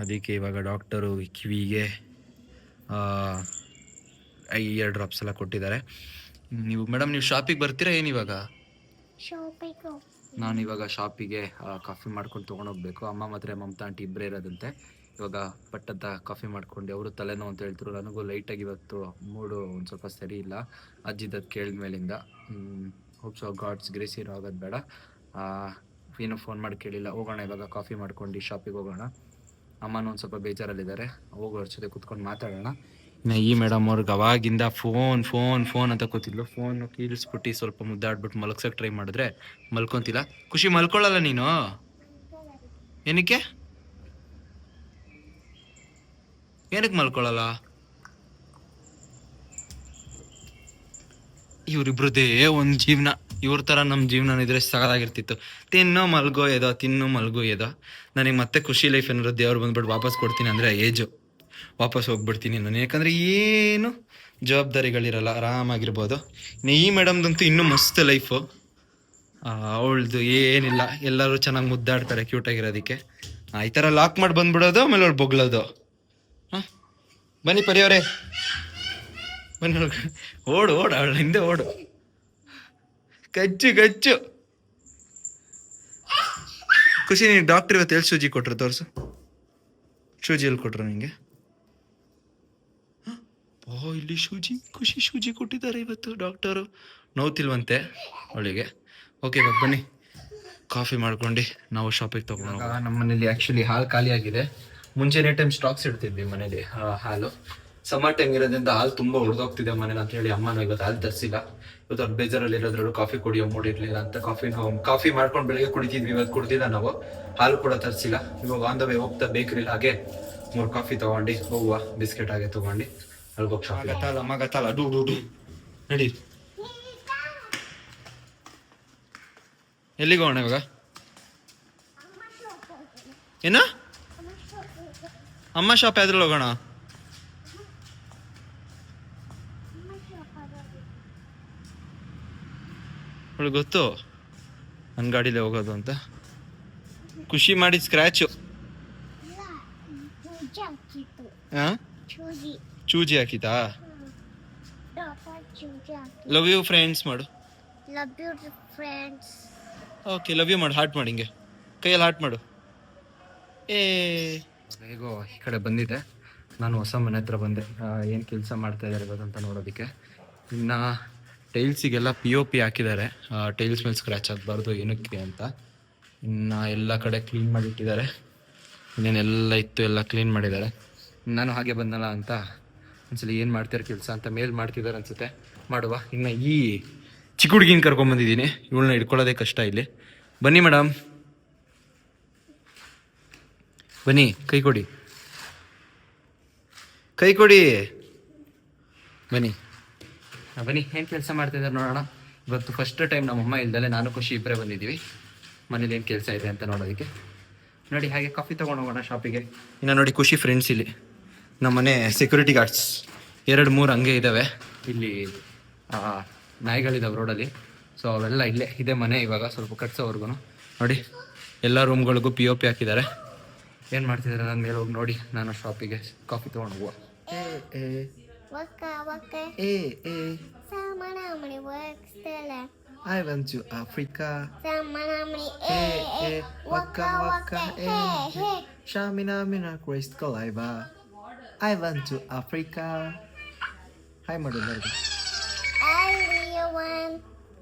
ಅದಕ್ಕೆ ಇವಾಗ ಡಾಕ್ಟರು ಕಿವಿಗೆ 2 ಡ್ರಾಪ್ಸ್ ಎಲ್ಲ ಕೊಟ್ಟಿದ್ದಾರೆ. ನೀವು ಮೇಡಮ್ ನೀವು ಶಾಪಿಗೆ ಬರ್ತೀರಾ ಏನಿವಾಗ? ನಾನು ಇವಾಗ ಶಾಪಿಗೆ ಕಾಫಿ ಮಾಡ್ಕೊಂಡು ತೊಗೊಂಡೋಗ್ಬೇಕು. ಅಮ್ಮ ಮತ್ತು ಮಮತಾ ಆಂಟಿ ಇಬ್ಬರೇ ಇರೋದಂತೆ. ಇವಾಗ ಪಟ್ಟಂತ ಕಾಫಿ ಮಾಡ್ಕೊಂಡು ಅವರು ತಲೆನೋವು ಅಂತ ಹೇಳ್ತಿರು. ನನಗೂ ಲೈಟಾಗಿ ಇವತ್ತು ಮೂಡು ಒಂದು ಸ್ವಲ್ಪ ಸರಿ ಇಲ್ಲ. ಅಜ್ಜಿದದ್ದು ಕೇಳಿದ ಮೇಲಿಂದ ಹೋಪ್ಸ್ ಗಾಡ್ಸ್ ಗ್ರೇಸ್ ಏನೋ ಆಗೋದು ಬೇಡ. ಏನೋ ಫೋನ್ ಮಾಡಿ ಕೇಳಿಲ್ಲ. ಹೋಗೋಣ ಇವಾಗ ಕಾಫಿ ಮಾಡ್ಕೊಂಡು ಶಾಪಿಗೆ ಹೋಗೋಣ. ಅಮ್ಮನೂ ಒಂದು ಸ್ವಲ್ಪ ಬೇಜಾರಲ್ಲಿದ್ದಾರೆ, ಹೋಗೋರ ಜೊತೆ ಕುತ್ಕೊಂಡು ಮಾತಾಡೋಣ. ಇನ್ನು ಈ ಮೇಡಮ್ ಅವ್ರಿಗೆ ಅವಾಗಿಂದ ಫೋನ್ ಫೋನ್ ಫೋನ್ ಅಂತ ಕೂತಿದ್ಲು. ಫೋನು ಕೀಳಿಸ್ಬಿಟ್ಟು ಸ್ವಲ್ಪ ಮುದ್ದಾಡ್ಬಿಟ್ಟು ಮಲಗ್ಸೋಕೆ ಟ್ರೈ ಮಾಡಿದ್ರೆ ಮಲ್ಕೊತಿಲ್ಲ. ಖುಷಿ ಮಲ್ಕೊಳ್ಳಲ್ಲ ನೀನು? ಏನಕ್ಕೆ ಮಲ್ಕೊಳ್ಳಲ್ಲ? ಇವರಿಬ್ರದೇ ಒಂದು ಜೀವನ. ಇವ್ರ ಥರ ನಮ್ಮ ಜೀವನ ಇದ್ರೆ ಸಾಕಾಗಿರ್ತಿತ್ತು. ತಿನ್ನೋ ಮಲ್ಗೋ ಎದೋ, ತಿನ್ನೋ ಮಲ್ಗೋ ಎದೋ. ನನಗೆ ಮತ್ತೆ ಖುಷಿ ಲೈಫ್ ಏನಾದ್ರು ದೇವ್ರು ಬಂದ್ಬಿಟ್ಟು ವಾಪಸ್ ಕೊಡ್ತೀನಿ ಅಂದರೆ ಏಜು ವಾಪಸ್ ಹೋಗ್ಬಿಡ್ತೀನಿ ನಾನು. ಯಾಕಂದರೆ ಏನು ಜವಾಬ್ದಾರಿಗಳಿರಲ್ಲ, ಆರಾಮಾಗಿರ್ಬೋದು. ಈ ಮೇಡಮ್ದಂತೂ ಇನ್ನೂ ಮಸ್ತ್ ಲೈಫು. ಅವಳದು ಏನಿಲ್ಲ, ಎಲ್ಲರೂ ಚೆನ್ನಾಗಿ ಮುದ್ದಾಡ್ತಾರೆ ಕ್ಯೂಟಾಗಿರೋದಕ್ಕೆ. ಈ ಥರ ಲಾಕ್ ಮಾಡಿ ಬಂದ್ಬಿಡೋದು, ಆಮೇಲೆ ಅವಳು ಬೊಗ್ಳೋದು. ಹಾಂ, ಬನ್ನಿ ಪರಿಯವರೇ, ಬನ್ನಿ. ಓಡು ಓಡು, ಅವಳ ಹಿಂದೆ ಓಡು. ಕಚ್ಚು ಖುಷಿ. ನೀನು ಡಾಕ್ಟ್ರ್ ಇವತ್ತು ಎಲ್ಲಿ ಸೂಜಿ ಕೊಟ್ರು? ತೋರಿಸು, ಸೂಜಿ ಎಲ್ಲಿ ಕೊಟ್ರು ನಿಂಗೆ? ಇಲ್ಲಿ ಸೂಜಿ ಕೊಟ್ಟಿದ್ದಾರೆ ಇವತ್ತು ಡಾಕ್ಟರು. ನೋವ್ತಿಲ್ವಂತೆ ಅವಳಿಗೆ. ಓಕೆ, ಇವಾಗ ಬನ್ನಿ ಕಾಫಿ ಮಾಡ್ಕೊಂಡು ನಾವು ಶಾಪಿಗೆ ತಗೊಂಡು. ನಮ್ಮ ಮನೇಲಿ ಆ್ಯಕ್ಚುಲಿ ಹಾಲು ಖಾಲಿ ಆಗಿದೆ. ಮುಂಚೆನೇ ಟೈಮ್ ಸ್ಟಾಕ್ಸ್ ಇಡ್ತಿದ್ವಿ ಮನೇಲಿ ಹಾಲು. ಸಮ್ಮರ್ ಟೈಮ್ ಇರೋದ್ರಿಂದ ಹಾಲು ತುಂಬಾ ಉಳ್ದೋಗ್ತಿದೆ ಮನೇಲಿ ಅಂತ ಹೇಳಿ ಅಮ್ಮನೂ ಇವತ್ತು ಹಾಲು ತರಿಸಿಲ್ಲ. ಇವತ್ತು ಅವ್ರು ಬೇಜಾರಲ್ಲಿ ಇರೋದ್ರಲ್ಲೂ ಕಾಫಿ ಕುಡಿಯೋ ಮೂಡ್ ಇರ್ಲಿಲ್ಲ ಅಂತ ಕಾಫಿ ಮಾಡ್ಕೊಂಡು ಬೆಳಿಗ್ಗೆ ಕುಡಿತಿದ್ವಿ, ಇವತ್ತು ಕುಡ್ದಿಲ್ಲ ನಾವು. ಹಾಲು ಕೂಡ ತರಿಸಿಲ್ಲ. ಇವಾಗ ಆನ್ ದ ವೇ ಹೋಗ್ತಾ ಬೇಕ್ರಿ ಹಾಗೆ 3 ಕಾಫಿ ತಗೊಂಡು ಹೋಗುವ, ಬಿಸ್ಕೆಟ್ ಹಾಗೆ ತಗೊಂಡು ಅಲ್ಗೋಗಿ ಶಾಪಿಂಗ್ ಮಗತ್ತಲ್ಲ ಡೂ ಡೂ ಡೂ ನಡಿ. ಎಲ್ಲಿಗೆ ಹೋಗೋಣ ಇವಾಗ? ಏನ ಅಮ್ಮ ಶಾಪ್ ಯಾವ್ದ್ರಲ್ಲಿ ಹೋಗೋಣ? ಅವಳು ಗೊತ್ತು ನನ್ನ ಗಾಡಿಲೇ ಹೋಗೋದು ಅಂತ. ಖುಷಿ ಮಾಡಿದ ಸ್ಕ್ರ್ಯಾಚು ಚೂಜಿ ಹಾಕಿತಾ? ಲವ್ ಯು ಫ್ರೆಂಡ್ಸ್ ಮಾಡು. ಓಕೆ ಲವ್ ಯು ಮಾಡು, ಹಾರ್ಟ್ ಮಾಡಿ ಹಿಂಗೆ ಕೈಯಲ್ಲಿ ಹಾರ್ಟ್ ಮಾಡು. ಹೇಗೋ ಈ ಕಡೆ ಬಂದಿದ್ದೆ ನಾನು, ಹೊಸ ಮನೆ ಹತ್ರ ಬಂದೆ. ಏನು ಕೆಲಸ ಮಾಡ್ತಾ ಇದ್ದಾರೆ ಇವತ್ತಂತ ನೋಡೋದಕ್ಕೆ. ಇನ್ನು ಟೈಲ್ಸಿಗೆಲ್ಲ POP ಹಾಕಿದ್ದಾರೆ, ಟೈಲ್ಸ್ ಮೇಲೆ ಸ್ಕ್ರ್ಯಾಚ್ ಆಗಬಾರ್ದು ಏನಕ್ಕೆ ಅಂತ. ಇನ್ನು ಎಲ್ಲ ಕಡೆ ಕ್ಲೀನ್ ಮಾಡಿಟ್ಟಿದ್ದಾರೆ, ಇನ್ನೇನೆಲ್ಲ ಇತ್ತು ಎಲ್ಲ ಕ್ಲೀನ್ ಮಾಡಿದ್ದಾರೆ. ನಾನು ಹಾಗೆ ಬಂದಲ್ಲ ಅಂತ ಒಂದ್ಸಲ ಏನು ಮಾಡ್ತಾರೆ ಕೆಲಸ ಅಂತ ಮೇಲ್ ಮಾಡ್ತಿದ್ದಾರೆ ಅನ್ಸುತ್ತೆ, ಮಾಡುವ. ಇನ್ನು ಈ ಚಿಕ್ಕ ಹುಡುಗಿನ ಕರ್ಕೊಂಬಂದಿದ್ದೀನಿ, ಇವಳನ್ನ ಇಟ್ಕೊಳ್ಳೋದೇ ಕಷ್ಟ ಇಲ್ಲಿ. ಬನ್ನಿ ಮೇಡಮ್, ಬನ್ನಿ, ಕೈ ಕೊಡಿ, ಕೈ ಕೊಡಿ, ಬನ್ನಿ ಬನ್ನಿ. ಏನು ಕೆಲಸ ಮಾಡ್ತಿದ್ದಾರೆ ನೋಡೋಣ. ಇವತ್ತು ಫಸ್ಟ್ ಟೈಮ್ ನಮ್ಮಮ್ಮ ಇಲ್ದಲೆ ನಾನು ಖುಷಿ ಇಬ್ಬರೇ ಬಂದಿದ್ದೀವಿ ಮನೇಲಿ ಏನು ಕೆಲಸ ಇದೆ ಅಂತ ನೋಡೋದಕ್ಕೆ. ನೋಡಿ ಹಾಗೆ ಕಾಫಿ ತೊಗೊಂಡು ಹೋಗೋಣ ಶಾಪಿಗೆ. ಇನ್ನು ನೋಡಿ ಖುಷಿ ಫ್ರೆಂಡ್ಸ್ ಇಲ್ಲಿ ನಮ್ಮ ಮನೆ ಸೆಕ್ಯೂರಿಟಿ ಗಾರ್ಡ್ಸ್ 2-3 ಹಂಗೆ ಇದ್ದಾವೆ ಇಲ್ಲಿ. ನಾಯಿಗಳಿದ್ದಾವೆ ರೋಡಲ್ಲಿ, ಸೊ ಅವೆಲ್ಲ ಇಲ್ಲೇ ಇದೆ ಮನೆ ಇವಾಗ ಸ್ವಲ್ಪ ಕಟ್ಸೋವರೆಗೂ. ನೋಡಿ ಎಲ್ಲ ರೂಮ್ಗಳಿಗೂ POP ಹಾಕಿದ್ದಾರೆ. ಏನು ಮಾಡ್ತಿದ್ದಾರೆ ನನ್ನ ಮೇಲೆ ಹೋಗಿ ನೋಡಿ. ನಾನು ಶಾಪಿಗೆ ಕಾಫಿ ತೊಗೊಂಡು ಹೋಗುವ. I went to Africa. Waka waka Shamina mina Christ Kalaiva. I went to Africa. Hi madam. Hi everyone.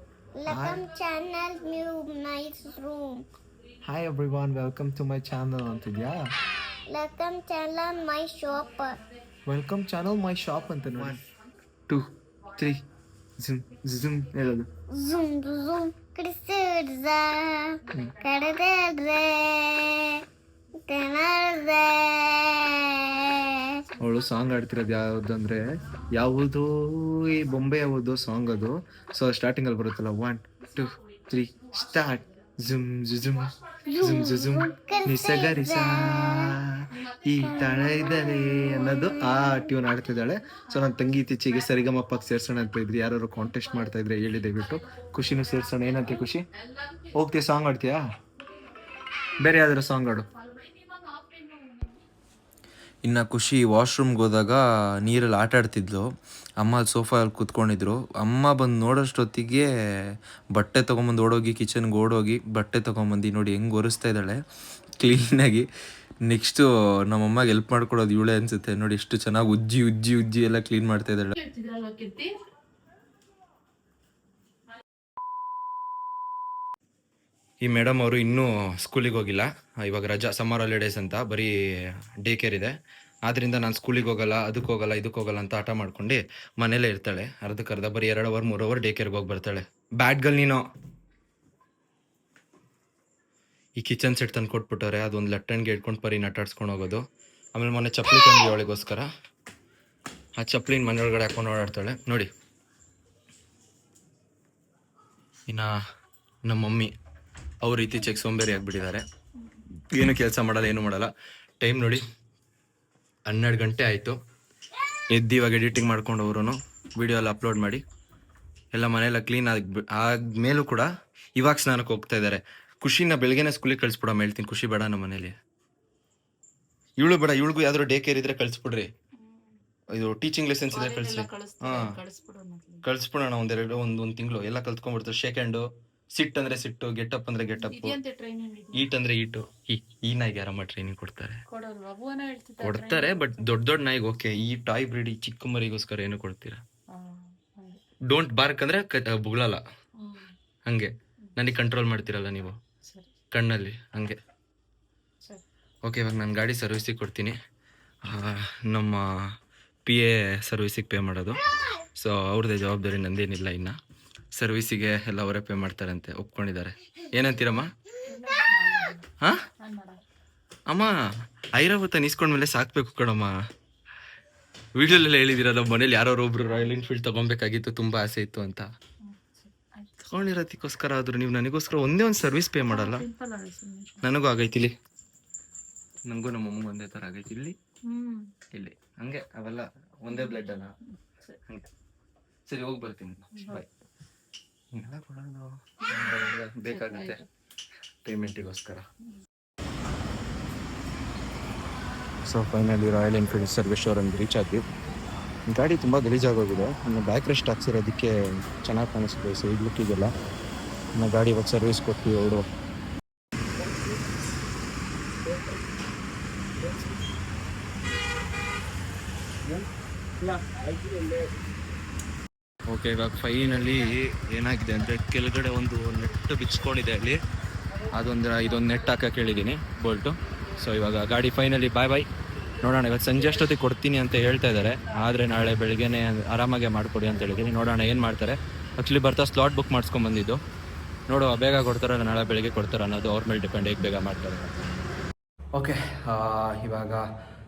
Welcome channel new nice room. Hi everyone, welcome to my channel ಅಂತಿದ್ಯಾ? Welcome channel my shop. Welcome channel my shop ಅಂತ ನೋಡಿ. 1 2 3 zoom zoom ಹೇಳೋದು. Zoom zoom ಕಡಿಸಿಡ್za ಕಡದೆ ತೆನದೆ. ಅವಳು song ಆಡ್ತಿರೋದು ಯಾವ್ದು ಅಂದ್ರೆ ಯಾವುದೋ ಈ ಬೊಂಬೆ ಯಾವುದೋ song ಅದು. ಸೊ ಸ್ಟಾರ್ಟಿಂಗ್ ಅಲ್ಲಿ ಬರುತ್ತಲ್ಲ 1 2 3 ಸ್ಟಾರ್ಟ್. ಝುಮ್ ಝುಮ್ ಝುಮ್ ಝುಮ್ ನಿಸಗರಿಸ ಈ ತಾಳ ಇದ್ದಾಳೆ ಅನ್ನೋದು ಆ ಟ್ಯೂನ್ ಆಡ್ತಿದ್ದಾಳೆ. ಸೊ ನನ್ನ ತಂಗಿ ಇತ್ತೀಚೆಗೆ ಸರಿಗಮಪ್ಪಗೆ ಸೇರ್ಸೋಣ ಅಂತ ಇದ್ರಿ, ಯಾರು ಕಾಂಟೆಸ್ಟ್ ಮಾಡ್ತಾ ಇದ್ರೆ ಹೇಳಿ ದಯವಿಟ್ಟು. ಖುಷಿನೂ ಸೇರ್ಸೋಣ. ಏನಂತೆ ಖುಷಿ, ಹೋಗ್ತೀಯ ಸಾಂಗ್ ಆಡ್ತೀಯಾ? ಬೇರೆ ಯಾವ್ದಾರು ಸಾಂಗ್ ಆಡು. ಇನ್ನು ಖುಷಿ ವಾಶ್ರೂಮ್ಗೆ ಹೋದಾಗ ನೀರಲ್ಲಿ ಆಟ ಆಡ್ತಿದ್ಲು. ಅಮ್ಮ ಅಲ್ಲಿ ಸೋಫಾದಲ್ಲಿ ಕೂತ್ಕೊಂಡಿದ್ರು. ಅಮ್ಮ ಬಂದು ನೋಡೋಷ್ಟೊತ್ತಿಗೆ ಬಟ್ಟೆ ತೊಗೊಂಬಂದು ಓಡೋಗಿ ಕಿಚನ್ಗೆ ಓಡೋಗಿ ಬಟ್ಟೆ ತೊಗೊಂಬಂದು ನೋಡಿ ಹೆಂಗೆ ಒರೆಸ್ತಾ ಇದ್ದಾಳೆ ಕ್ಲೀನಾಗಿ. ನೆಕ್ಸ್ಟು ನಮ್ಮಮ್ಮಗೆ ಹೆಲ್ಪ್ ಮಾಡ್ಕೊಡೋದು ಇವಳೆ ಅನ್ಸುತ್ತೆ. ನೋಡಿ ಎಷ್ಟು ಚೆನ್ನಾಗಿ ಉಜ್ಜಿ ಉಜ್ಜಿ ಉಜ್ಜಿ ಎಲ್ಲ ಕ್ಲೀನ್ ಮಾಡ್ತಾ ಇದ್ದಾಳೆ. ಈ ಮೇಡಮ್ ಅವರು ಇನ್ನೂ ಸ್ಕೂಲಿಗೆ ಹೋಗಿಲ್ಲ, ಇವಾಗ ರಜಾ, ಸಮ್ಮರ್ ಹಾಲಿಡೇಸ್ ಅಂತ ಬರೀ ಡೇ ಕೇರ್ ಇದೆ. ಆದ್ದರಿಂದ ನಾನು ಸ್ಕೂಲಿಗೆ ಹೋಗಲ್ಲ, ಅದಕ್ಕೆ ಹೋಗಲ್ಲ, ಇದಕ್ಕೆ ಹೋಗಲ್ಲ ಅಂತ ಆಟ ಮಾಡ್ಕೊಂಡು ಮನೇಲೇ ಇರ್ತಾಳೆ. ಅರ್ಧಕ್ಕರ್ಧ ಬರೀ 2 ಅವರ್ 3 ಅವರ್ ಡೇ ಕೇರ್ಗೆ ಹೋಗಿ ಬರ್ತಾಳೆ. ಬ್ಯಾಡ್ಗಳು ನೀನು. ಈ ಕಿಚನ್ ಸೆಟ್ ತಂದು ಕೊಟ್ಬಿಟ್ಟವ್ರೆ, ಅದೊಂದು ಲಟ್ಟಣಿಗೆ ಇಟ್ಕೊಂಡು ಪರಿ ನಟಾಡ್ಸ್ಕೊಂಡು ಹೋಗೋದು. ಆಮೇಲೆ ಮೊನ್ನೆ ಚಪ್ಪಲಿ ತಂದು ಅವಳಿಗೋಸ್ಕರ, ಆ ಚಪ್ಪಲಿನ ಮನೆಯೊಳಗಡೆ ಹಾಕೊಂಡು ಓಡಾಡ್ತಾಳೆ ನೋಡಿ. ಇನ್ನು ನಮ್ಮ ಮಮ್ಮಿ ಅವ್ರು ಇತ್ತೀಚೆಗೆ ಸೋಂಬೇರಿ ಆಗಿಬಿಟ್ಟಿದ್ದಾರೆ, ಏನು ಕೆಲಸ ಮಾಡಲ್ಲ, ಏನು ಮಾಡಲ್ಲ. ಟೈಮ್ ನೋಡಿ 12 ಗಂಟೆ ಆಯಿತು. ಎದ್ದು ಇವಾಗ ಎಡಿಟಿಂಗ್ ಮಾಡ್ಕೊಂಡು ಅವರು ವಿಡಿಯೋ ಎಲ್ಲ ಅಪ್ಲೋಡ್ ಮಾಡಿ ಎಲ್ಲ ಮನೆಯೆಲ್ಲ ಕ್ಲೀನ್ ಆದ್ಮೇಲೂ ಕೂಡ ಇವಾಗ ಸ್ನಾನಕ್ಕೆ ಹೋಗ್ತಾ ಇದ್ದಾರೆ. ಖುಷಿನ ಬೆಳಗ್ಗೆನೇ ಸ್ಕೂಲಿಗೆ ಕಳಿಸ್ಬಿಡಮ್ಮ ಹೇಳ್ತೀನಿ. ಖುಷಿ ಬೇಡ ನಮ್ಮ ಮನೇಲಿ, ಇವಳು ಬೇಡ, ಇವಳಿಗೂ ಯಾವ್ದಾದ್ರು ಡೇ ಕೇರ್ ಇದ್ರೆ ಕಳಿಸ್ಬಿಡ್ರಿ. ಇದು ಟೀಚಿಂಗ್ ಲೆಸನ್ಸ್ ಇದ್ರೆ ಕಳಿಸಿ. ಹಾಂ ಕಳಿಸ್ಬಿಡೋಣ. ಒಂದು ತಿಂಗಳು ಎಲ್ಲ ಕಲ್ತ್ಕೊಂಡ್ಬಿಡ್ತಾರೆ. ಶೇಕ್ ಹ್ಯಾಂಡು, ಸಿಟ್ ಅಂದ್ರೆ ಸಿಟ್ಟು, ಗೆಟಪ್ ಅಂದ್ರೆ ಗೆಟಪ್, ಈಟ್ ಅಂದ್ರೆ ಈಟು. ಈ ನಾಯಿಗೆ ಯಾರಮ್ಮ ಟ್ರೈನಿಂಗ್ ಕೊಡ್ತಾರೆ? ಬಟ್ ದೊಡ್ಡ ನಾಯಿಗೆ ಓಕೆ. ಈ ಟಾಯ್ ಬ್ರೀಡ್, ಈ ಚಿಕ್ಕ ಮರಿಗೋಸ್ಕರ ಏನು ಕೊಡ್ತೀರಾ? ಡೋಂಟ್ ಬಾರ್ಕ್ ಅಂದ್ರೆ ಬುಗಳಲ್ಲ, ಹಂಗೆ ನನಗೆ ಕಂಟ್ರೋಲ್ ಮಾಡ್ತೀರಲ್ಲ ನೀವು ಕಣ್ಣಲ್ಲಿ, ಹಂಗೆ. ಓಕೆ, ಇವಾಗ ನಾನು ಗಾಡಿ ಸರ್ವಿಸಿಗೆ ಕೊಡ್ತೀನಿ. ನಮ್ಮ ಪಿ ಎ ಸರ್ವಿಸಿಗೆ ಪೇ ಮಾಡೋದು. ಸೊ ಅವ್ರದ್ದೇ ಜವಾಬ್ದಾರಿ, ನಂದೇನಿಲ್ಲ. ಇನ್ನು ಸರ್ವಿಸಿಗೆ ಎಲ್ಲ ಅವರೇ ಪೇ ಮಾಡ್ತಾರಂತೆ, ಒಪ್ಕೊಂಡಿದ್ದಾರೆ. ಏನಂತೀರಮ್ಮ? ಹಾಂ ಅಮ್ಮ, ಐರಾವತ ಇಸ್ಕೊಂಡ್ಮೇಲೆ ಸಾಕ್ಬೇಕು ಕಣಮ್ಮ. ವಿಡಿಯೋಲೆಲ್ಲ ಹೇಳಿದ್ದೀರ, ನಮ್ಮ ಮನೇಲಿ ಯಾರೋ ಒಬ್ರು ರಾಯಲ್ ಎನ್ಫೀಲ್ಡ್ ತೊಗೊಬೇಕಾಗಿತ್ತು, ತುಂಬ ಆಸೆ ಇತ್ತು ಅಂತ. ತೊಗೊಂಡಿರೋದಕ್ಕೋಸ್ಕರ ಆದರೂ ನೀವು ನನಗೋಸ್ಕರ ಒಂದೇ ಒಂದು ಸರ್ವಿಸ್ ಪೇ ಮಾಡಲ್ಲ? ನನಗೂ ಆಗೈತಿಲ್ಲಿ, ನನಗೂ ನಮ್ಮ ಅಮ್ಮ ಒಂದೇ ಥರ ಆಗೈತಿ ಇಲ್ಲಿ ಇಲ್ಲಿ ಹಂಗೆ. ಅವೆಲ್ಲ ಒಂದೇ ಬ್ಲಡ್ ಅಲ್ಲ, ಹಂಗೆ. ಸರಿ, ಹೋಗಿ ಬರ್ತೀನಿ, ಬಾಯ್. ಹಿಂಗೆಲ್ಲ ಕೊಡೋದು ಬೇಕಾಗುತ್ತೆ ಪೇಮೆಂಟಿಗೋಸ್ಕರ. So finally Royal Enfield service ಶೋರೂಮ್ಗೆ ರೀಚ್ ಆದ್ವಿ. ಗಾಡಿ ತುಂಬ ಗಲೀಜಾಗೋಗಿದೆ. ಇನ್ನು ಬ್ಯಾಕ್ ರೆಸ್ಟ್ ಹಾಕ್ಸಿರೋದಕ್ಕೆ ಚೆನ್ನಾಗಿ ಕಾಣಿಸ್ತಿದೆ ಸೈಡ್ ಲುಕ್ಕಿಗೆಲ್ಲ. ಇನ್ನು ಗಾಡಿ ಇವಾಗ ಸರ್ವಿಸ್ ಕೊಟ್ಟು ಹೊರಡು. ಓಕೆ, ಇವಾಗ ಫೈನಲಿ ಏನಾಗಿದೆ ಅಂದರೆ ಕೆಳಗಡೆ ಒಂದು ನೆಟ್ ಬಿಚ್ಕೊಂಡಿದೆ ಅಲ್ಲಿ, ಇದೊಂದು ನೆಟ್ ಹಾಕಕ್ಕೆ ಹೇಳಿದ್ದೀನಿ, ಬೋಲ್ಟು. ಸೊ ಇವಾಗ ಗಾಡಿ ಫೈನಲಿ ಬಾಯ್. ನೋಡೋಣ, ಇವತ್ತು ಸಂಜೆ ಅಷ್ಟೊತ್ತಿಗೆ ಕೊಡ್ತೀನಿ ಅಂತ ಹೇಳ್ತಾ ಇದ್ದಾರೆ. ಆದರೆ ನಾಳೆ ಬೆಳಗ್ಗೆನೇ ಆರಾಮಾಗೆ ಮಾಡಿಕೊಡಿ ಅಂತ ಹೇಳಿದ್ದೀನಿ. ನೋಡೋಣ ಏನು ಮಾಡ್ತಾರೆ. ಆ್ಯಕ್ಚುಲಿ ಬರ್ತಾ ಸ್ಲಾಟ್ ಬುಕ್ ಮಾಡಿಸ್ಕೊಂಬಂದಿದ್ದು. ನೋಡುವ, ಬೇಗ ಕೊಡ್ತಾರ ನಾಳೆ ಬೆಳಗ್ಗೆ ಕೊಡ್ತಾರೆ ಅನ್ನೋದು ಅವ್ರ ಮೇಲೆ ಡಿಪೆಂಡ್, ಹೇಗೆ ಬೇಗ ಮಾಡ್ತಾರೆ. ಓಕೆ, ಇವಾಗ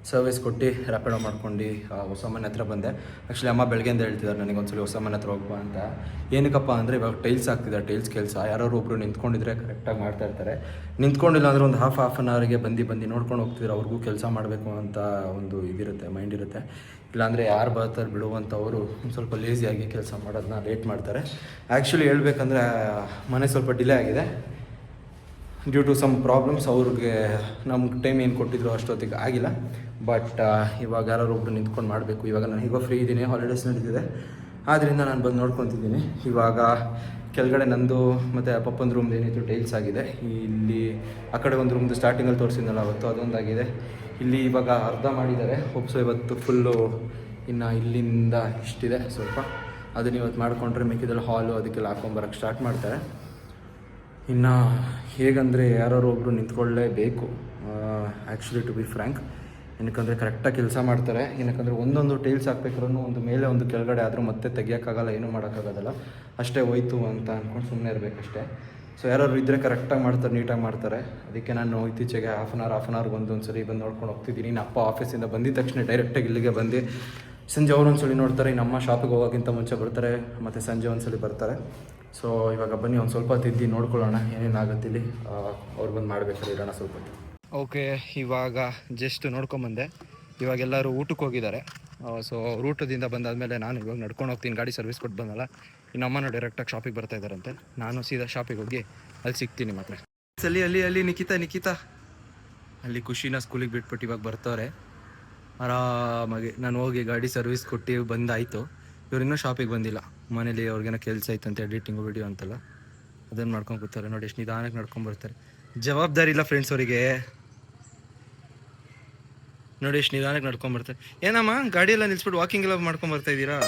ಸರ್ವಿಸ್ ಕೊಟ್ಟು ರ್ಯಾಪಿಡೋ ಮಾಡ್ಕೊಂಡು ಹೊಸ ಮನೆ ಹತ್ರ ಬಂದೆ. ಆ್ಯಕ್ಚುಲಿ ಅಮ್ಮ ಬೆಳಗ್ಗೆಯಿಂದ ಹೇಳ್ತಿದ್ದಾರೆ ನನಗೆ ಒಂದ್ಸಲಿ ಹೊಸ ಮನೆ ಹತ್ರ ಹೋಗ್ಬಾ ಅಂತ. ಏನಕ್ಕಪ್ಪ ಅಂದರೆ ಇವಾಗ ಟೈಲ್ಸ್ ಆಗ್ತಿದ್ದಾರೆ, ಟೈಲ್ಸ್ ಕೆಲಸ. ಯಾರು ಒಬ್ಬರು ನಿಂತ್ಕೊಂಡಿದ್ರೆ ಕರೆಕ್ಟಾಗಿ ಮಾಡ್ತಾ ಇರ್ತಾರೆ. ನಿಂತ್ಕೊಂಡಿಲ್ಲ ಅಂದರೆ ಒಂದು ಹಾಫ್ ಆನ್ ಅವರ್ಗೆ ಬಂದು ನೋಡ್ಕೊಂಡು ಹೋಗ್ತಿದ್ರು. ಅವ್ರಿಗೂ ಕೆಲಸ ಮಾಡಬೇಕು ಅಂತ ಒಂದು ಇದಿರುತ್ತೆ, ಮೈಂಡ್ ಇರುತ್ತೆ. ಇಲ್ಲಾಂದರೆ ಯಾರು ಬರ್ತಾರೆ ಬಿಡುವಂಥವರು ಒಂದು ಸ್ವಲ್ಪ ಲೇಸಿಯಾಗಿ ಕೆಲಸ ಮಾಡೋದನ್ನ ಲೇಟ್ ಮಾಡ್ತಾರೆ. ಆ್ಯಕ್ಚುಲಿ ಹೇಳ್ಬೇಕಂದ್ರೆ ಮನೆ ಸ್ವಲ್ಪ ಡಿಲೇ ಆಗಿದೆ ಡ್ಯೂ ಟು ಸಮ್ ಪ್ರಾಬ್ಲಮ್ಸ್. ಅವ್ರಿಗೆ ನಮ್ಗೆ ಟೈಮ್ ಏನು ಕೊಟ್ಟಿದ್ರು ಅಷ್ಟೊತ್ತಿಗೆ ಆಗಿಲ್ಲ. ಬಟ್ ಇವಾಗ ಯಾರು ಒಬ್ಬರು ನಿಂತ್ಕೊಂಡು ಮಾಡಬೇಕು. ಇವಾಗ ನಾನು ಈಗ ಫ್ರೀ ಇದ್ದೀನಿ, ಹಾಲಿಡೇಸ್ ನಡೀತಿದೆ, ಆದ್ದರಿಂದ ನಾನು ಬಂದು ನೋಡ್ಕೊತಿದ್ದೀನಿ. ಇವಾಗ ಕೆಳಗಡೆ ನಂದು ಮತ್ತು ಪಪ್ಪನ ರೂಮ್ದು ಏನಿತ್ತು ಟೈಲ್ಸ್ ಆಗಿದೆ. ಇಲ್ಲಿ ಆ ಕಡೆ ಒಂದು ರೂಮ್ದು ಸ್ಟಾರ್ಟಿಂಗಲ್ಲಿ ತೋರಿಸಿದ್ನಲ್ಲ ಅವತ್ತು, ಅದೊಂದಾಗಿದೆ. ಇಲ್ಲಿ ಇವಾಗ ಅರ್ಧ ಮಾಡಿದ್ದಾರೆ. ಹೋಪ್ಸೋ ಇವತ್ತು ಫುಲ್ಲು ಇನ್ನು ಇಲ್ಲಿಂದ ಇಷ್ಟಿದೆ ಸ್ವಲ್ಪ, ಅದನ್ನ ಇವತ್ತು ಮಾಡಿಕೊಂಡ್ರೆ ಮಿಕ್ಕಿದಲ್ಲಿ ಹಾಲು ಅದಕ್ಕೆಲ್ಲ ಹಾಕೊಂಬರಕ್ಕೆ ಸ್ಟಾರ್ಟ್ ಮಾಡ್ತಾರೆ. ಇನ್ನು ಹೇಗಂದರೆ ಯಾರು ಒಬ್ಬರು ನಿಂತ್ಕೊಳ್ಳೇಬೇಕು ಆ್ಯಕ್ಚುಲಿ, ಟು ಬಿ ಫ್ರ್ಯಾಂಕ್. ಏನಕ್ಕಂದರೆ ಕರೆಕ್ಟಾಗಿ ಕೆಲಸ ಮಾಡ್ತಾರೆ. ಏನಕ್ಕಂದರೆ ಒಂದೊಂದು ಟೈಲ್ಸ್ ಹಾಕ್ಬೇಕಾದ್ರೂ ಒಂದು ಮೇಲೆ ಒಂದು ಕೆಳಗಡೆ ಆದರೂ ಮತ್ತೆ ತೆಗಿಯೋಕ್ಕಾಗಲ್ಲ, ಏನೂ ಮಾಡೋಕ್ಕಾಗೋದಲ್ಲ. ಅಷ್ಟೇ ಹೋಯ್ತು ಅಂತ ಅಂದ್ಕೊಂಡು ಸುಮ್ಮನೆ ಇರಬೇಕಷ್ಟೇ. ಸೊ ಯಾರು ಇದ್ದರೆ ಕರೆಕ್ಟಾಗಿ ಮಾಡ್ತಾರೆ, ನೀಟಾಗಿ ಮಾಡ್ತಾರೆ. ಅದಕ್ಕೆ ನಾನು ಇತ್ತೀಚೆಗೆ ಹಾಫ್ ಆನ್ ಅವರ್ಗೆ ಒಂದೊಂದು ಸರಿ ಬಂದು ನೋಡ್ಕೊಂಡು ಹೋಗ್ತಿದ್ದೀನಿ. ಇನ್ನು ಅಪ್ಪ ಆಫೀಸಿಂದ ಬಂದಿದ್ದ ತಕ್ಷಣ ಡೈರೆಕ್ಟಾಗಿ ಇಲ್ಲಿಗೆ ಬಂದು ಸಂಜೆ ಅವ್ರೊಂದ್ಸಲಿ ನೋಡ್ತಾರೆ. ಇನ್ನು ಅಮ್ಮ ಶಾಪಿಗೆ ಹೋಗೋಕ್ಕಿಂತ ಮುಂಚೆ ಬರ್ತಾರೆ, ಮತ್ತು ಸಂಜೆ ಒಂದ್ಸಲಿ ಬರ್ತಾರೆ. ಸೊ ಇವಾಗ ಬನ್ನಿ ಒಂದು ಸ್ವಲ್ಪ ತಿದ್ದಿ ನೋಡ್ಕೊಳ್ಳೋಣ ಏನೇನಾಗುತ್ತೆ ಇಲ್ಲಿ. ಅವ್ರು ಬಂದು ಮಾಡಬೇಕಾದ್ರೆ ಇರೋಣ ಸ್ವಲ್ಪ. ಓಕೆ, ಇವಾಗ ಜಸ್ಟ್ ನೋಡ್ಕೊಂಬಂದೆ. ಇವಾಗೆಲ್ಲರೂ ಊಟಕ್ಕೆ ಹೋಗಿದ್ದಾರೆ. ಸೊ ಅವ್ರು ಊಟದಿಂದ ಬಂದಾದಮೇಲೆ ನಾನು ಇವಾಗ ನಡ್ಕೊಂಡು ಹೋಗ್ತೀನಿ. ಗಾಡಿ ಸರ್ವಿಸ್ ಕೊಟ್ಟು ಬಂದಲ್ಲ, ಇನ್ನು ಅಮ್ಮನೂ ಡೈರೆಕ್ಟಾಗಿ ಶಾಪಿಗೆ ಬರ್ತಾ ಇದ್ದಾರಂತೆ. ನಾನು ಸೀದಾ ಶಾಪಿಗೆ ಹೋಗಿ ಅಲ್ಲಿ ಸಿಗ್ತೀನಿ. ಮತ್ತೆ ಅಲ್ಲಿ ನಿಖಿತಾ ಅಲ್ಲಿ ಖುಷಿನ ಸ್ಕೂಲಿಗೆ ಬಿಟ್ಬಿಟ್ಟು ಇವಾಗ ಬರ್ತಾರೆ ಆರಾಮಾಗಿ. ನಾನು ಹೋಗಿ ಗಾಡಿ ಸರ್ವಿಸ್ ಕೊಟ್ಟು ಬಂದಾಯಿತು. ಇವ್ರು ಇನ್ನೂ ಶಾಪಿಗೆ ಬಂದಿಲ್ಲ. ಮನೇಲಿ ಅವ್ರಿಗೇನೋ ಕೆಲಸ ಐತಂತ ಎಡಿಟಿಂಗು ವಿಡಿಯೋ ಅಂತೆಲ್ಲ, ಅದನ್ನು ಮಾಡ್ಕೊಂಡು ಕೂತಾರೆ. ನೋಡಿ ಎಷ್ಟು ನಿಧಾನಕ್ಕೆ ನಡ್ಕೊಂಬರ್ತಾರೆ. ಜವಾಬ್ದಾರಿ ಇಲ್ಲ ಫ್ರೆಂಡ್ಸ್ ಅವರಿಗೆ. ನೋಡಿ ಎಷ್ಟು ನಿಧಾನಕ್ಕೆ ನಡ್ಕೊಂಬರ್ತಾರೆ. ಏನಮ್ಮ ಗಾಡಿ ಎಲ್ಲ ನಿಲ್ಸ್ಬಿಟ್ಟು ವಾಕಿಂಗ್ ಎಲ್ಲ ಮಾಡ್ಕೊಂಬರ್ತಾ ಇದ್ದೀರಾ?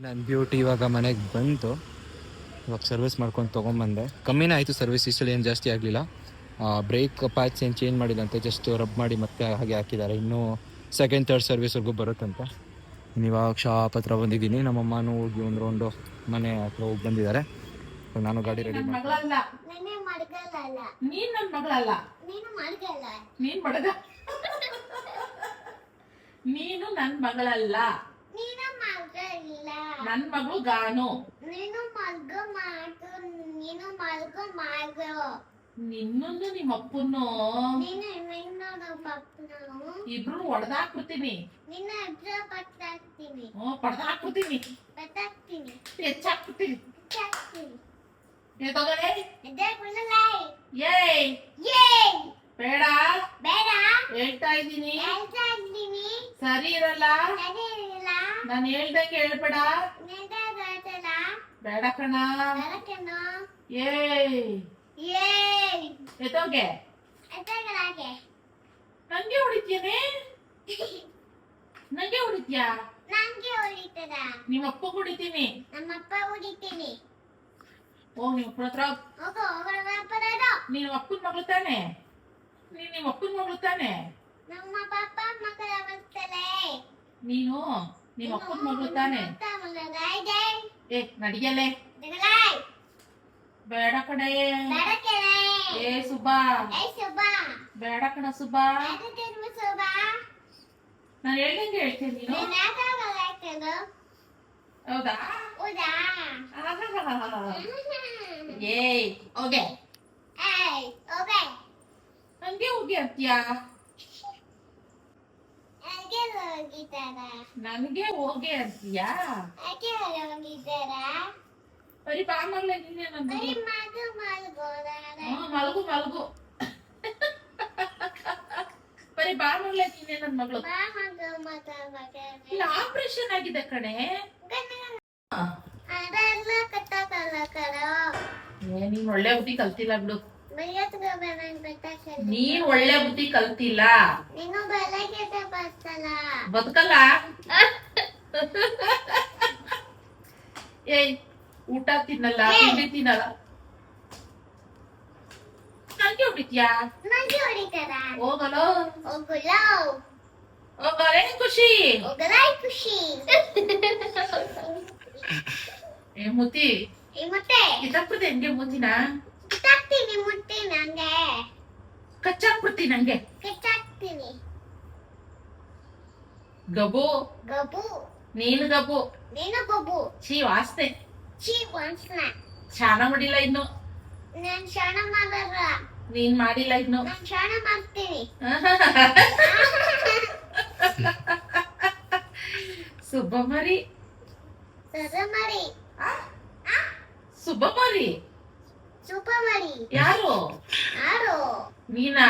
ನನ್ನ ಬ್ಯೂಟಿ ಇವಾಗ ಮನೆಗೆ ಬಂತು. ಇವಾಗ ಸರ್ವಿಸ್ ಮಾಡ್ಕೊಂಡು ತೊಗೊಂಬಂದೆ. ಕಮ್ಮಿನೇ ಆಯಿತು ಸರ್ವಿಸ್, ಇಷ್ಟಲ್ಲಿ ಏನು ಜಾಸ್ತಿ ಆಗಲಿಲ್ಲ. ಬ್ರೇಕ್ ಪ್ಯಾಚ್ ಏನು ಚೇಂಜ್ ಮಾಡಿದಂತೆ, ಜಸ್ಟ್ ರಬ್ ಮಾಡಿ ಮತ್ತೆ ಹಾಗೆ ಹಾಕಿದ್ದಾರೆ. ಇನ್ನೂ ಸೆಕೆಂಡ್ ಥರ್ಡ್ ಸರ್ವಿಸ್ವರೆಗೂ ಬರುತ್ತಂತೆ. ಇವಾಗ ಶಾಪ್ ಹತ್ರ ಬಂದಿದ್ದೀನಿ. ನಮ್ಮಮ್ಮನೂ ಹೋಗಿ ಒಂದು ರೌಂಡು ಮನೆ ಹತ್ರ ಹೋಗಿ ಬಂದಿದ್ದಾರೆ. ನಾನು ಗಾಡಿ ರೆಡಿ ಮಾಡಿ. ನೀನು ನನ್ನ ಮಗಳಲ್ಲ, ನನ್ನ ಮಗಳು ಗಾನು. ನಿನ್ನೊಂದು ನಿಮ್ಮ ಅಪ್ಪನ್ನು ಇಬ್ರು ಹೊಡೆದಾಕ್ಬಿಡ್ತೀನಿ, ಪಡ್ದಾಕ್ಬಿಡ್ತೀನಿ, ಹೆಚ್ಚಾಕ್ಬಿಡ್ತೀನಿ. ಬೇಡ ಹೇಳ್ತಾ ಇದ್ದೀನಿ, ಸರಿ ಇರಲ್ಲ. ನಾನು ಹೇಳ್ದಂಗೆ ಹೇಳ್ಬೇಡ. ಬೇಡ ಕಣ. ಬೆಳಕನ್ನು ಏಯ್ ಏಯ್ ಎತ್ತೋಗೆ. ಎತ್ತಗಳಾಗೆ ನಂಗೆ ಹೊಡಿತೀಯನೇ? ನಂಗೆ ಹೊಡಿತೀಯಾ? ನಂಗೆ ಹೊಡಿತದ. ನಿಮ್ಮ ಅಪ್ಪ ಹೊಡಿತೀನಿ. ನಮ್ಮಪ್ಪ ಹೊಡಿತೀನಿ. ಹೋಗ್ ನಿಮ್ಮ ಅಪ್ಪನ ಹತ್ರ. ಹೋಗೋ ಹೋಗೋಣ. ನೀನು ಅಪ್ಪನ ಮಗಳು ತಾನೆ? ನಿಮ್ಮ ಅಪ್ಪನ ಮಗಳು ತಾನೆ? ನಮ್ಮ ಪಾಪ ಮಕ್ಕಳ ಬರ್ತಲೆ. ನೀನು ನಿಮ್ಮ ಅಪ್ಪನ ಮಗಳು ತಾನೆ? ಏ ನಡಿಯಲೇ. ಬೇಡ ಕಣೆ. ಏ ಸುಬ್ಬಾ. ಬೇಡ ಕಣ ಸುಬ್ಬಾ. ನಾನು ಹೇಳ್ದಂಗೆ ಹೇಳ್ತೀನಿ ನೀನು. ಹೌದಾ? ಏಯ್ ಹೋಗೆ. ನಂಗೆ ಹೋಗಿ ಅಂತೀಯಾ? ನನಗೆ ಹೋಗಿ ಅಂತೀಯಾ? ಬರೀ ಬಾ ಮಗಳೇ ನೀನೆ ನನ್ನ ಮಲಗು ಮಲಗು. ಬರೀ ಬಾ ಮಗಳೇ ನೀನೆ ನನ್ನ ಮಗಳು. ಇಲ್ಲ ಆಪರೇಷನ್ ಆಗಿದೆ ಕಣೆ. ನೀನ್ ಒಳ್ಳೆ ಬುದ್ಧಿ ಕಲ್ತಿಲ್ಲ ಬಿಡು. ನೀನ್ ಒಳ್ಳೆ ಬುದ್ಧಿ ಕಲ್ತಿಲ್ಲ. ಬದುಕಲ್ಲ. ಏಯ್ ಊಟ ತಿನ್ನಲ್ಲ, ತಿಂಡಿ ತಿನ್ನಲ್ಲ. ನಂಗೆ ಹೊಡಿತ್ಯಾ? ಹೋಗಲೋ ಹೋಗಲೇ ಖುಷಿ. ಏ ಮುತ್ತಿ ಇದಾಕ್ಬಿಡ್ತೆ ಹೆಂಗೆ ಮೂತಿನ? ಕಚ್ಚಾಕ್ಬಿಡ್ತೀನಿ ನಂಗೆ. ಗಬು ನೀನು ಗಬು. ಛೀ ವಾಸ್ತೆ. ಸ್ನಾನ ಮಾಡಿಲ್ಲ ಇನ್ನು. ನಾನ್ ಶಾಣ ಮಾಡಲ್ಲ. ನೀನ್ ಮಾಡಿಲ್ಲ ಇನ್ನು. ನಾನ್ ಶಾಣ ಮಾಡ್ತೀನಿ. ಸುಬ್ಬಮರಿ. ಸರಮರಿ. ಸುಬ್ಬಮರಿ ಸುಪಮರಿ. ಯಾರು? ಯಾರು? ನೀನಾ?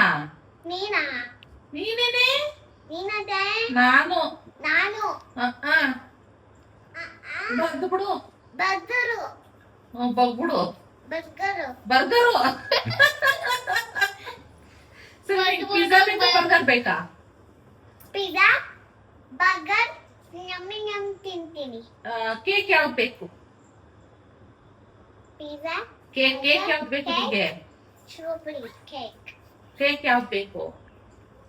ನೀನಾ? ನೀನೇನೆ? ನೀನದೆ? ನಾನು. ನಾನು. ಬರ್ದು ಬಿಡು. ಬರ್ಗರು. ಬಗ್ಬಿಡು. ಬರ್ಗರು. ಬರ್ಗರು. ಸರಿ ಪಿಜ್ಜಾ ಬೇಕಾ ಬರ್ಗರ್ ಬೇಕಾ? ಪಿಜ್ಜಾ ಬರ್ಗರ್ ಯಮ್ಮಿ ಯಮ್ ತಿಂತೀನಿ. ಕೇಕ್ ಯಾವ್ದು ಬೇಕು? ಪಿಜ್ಜಾ ಕೇಕ್ ಯಾವ್ದು ಬೇಕು ನಿಮಗೆ? Strawberry cake. ಕೇಕ್ ಯಾವ್ದು ಬೇಕು?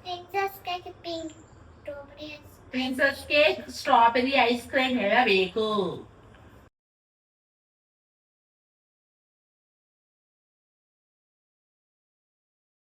Princess cake pink strawberry. Princess cake strawberry ice cream ಹೇಳಬೇಕು.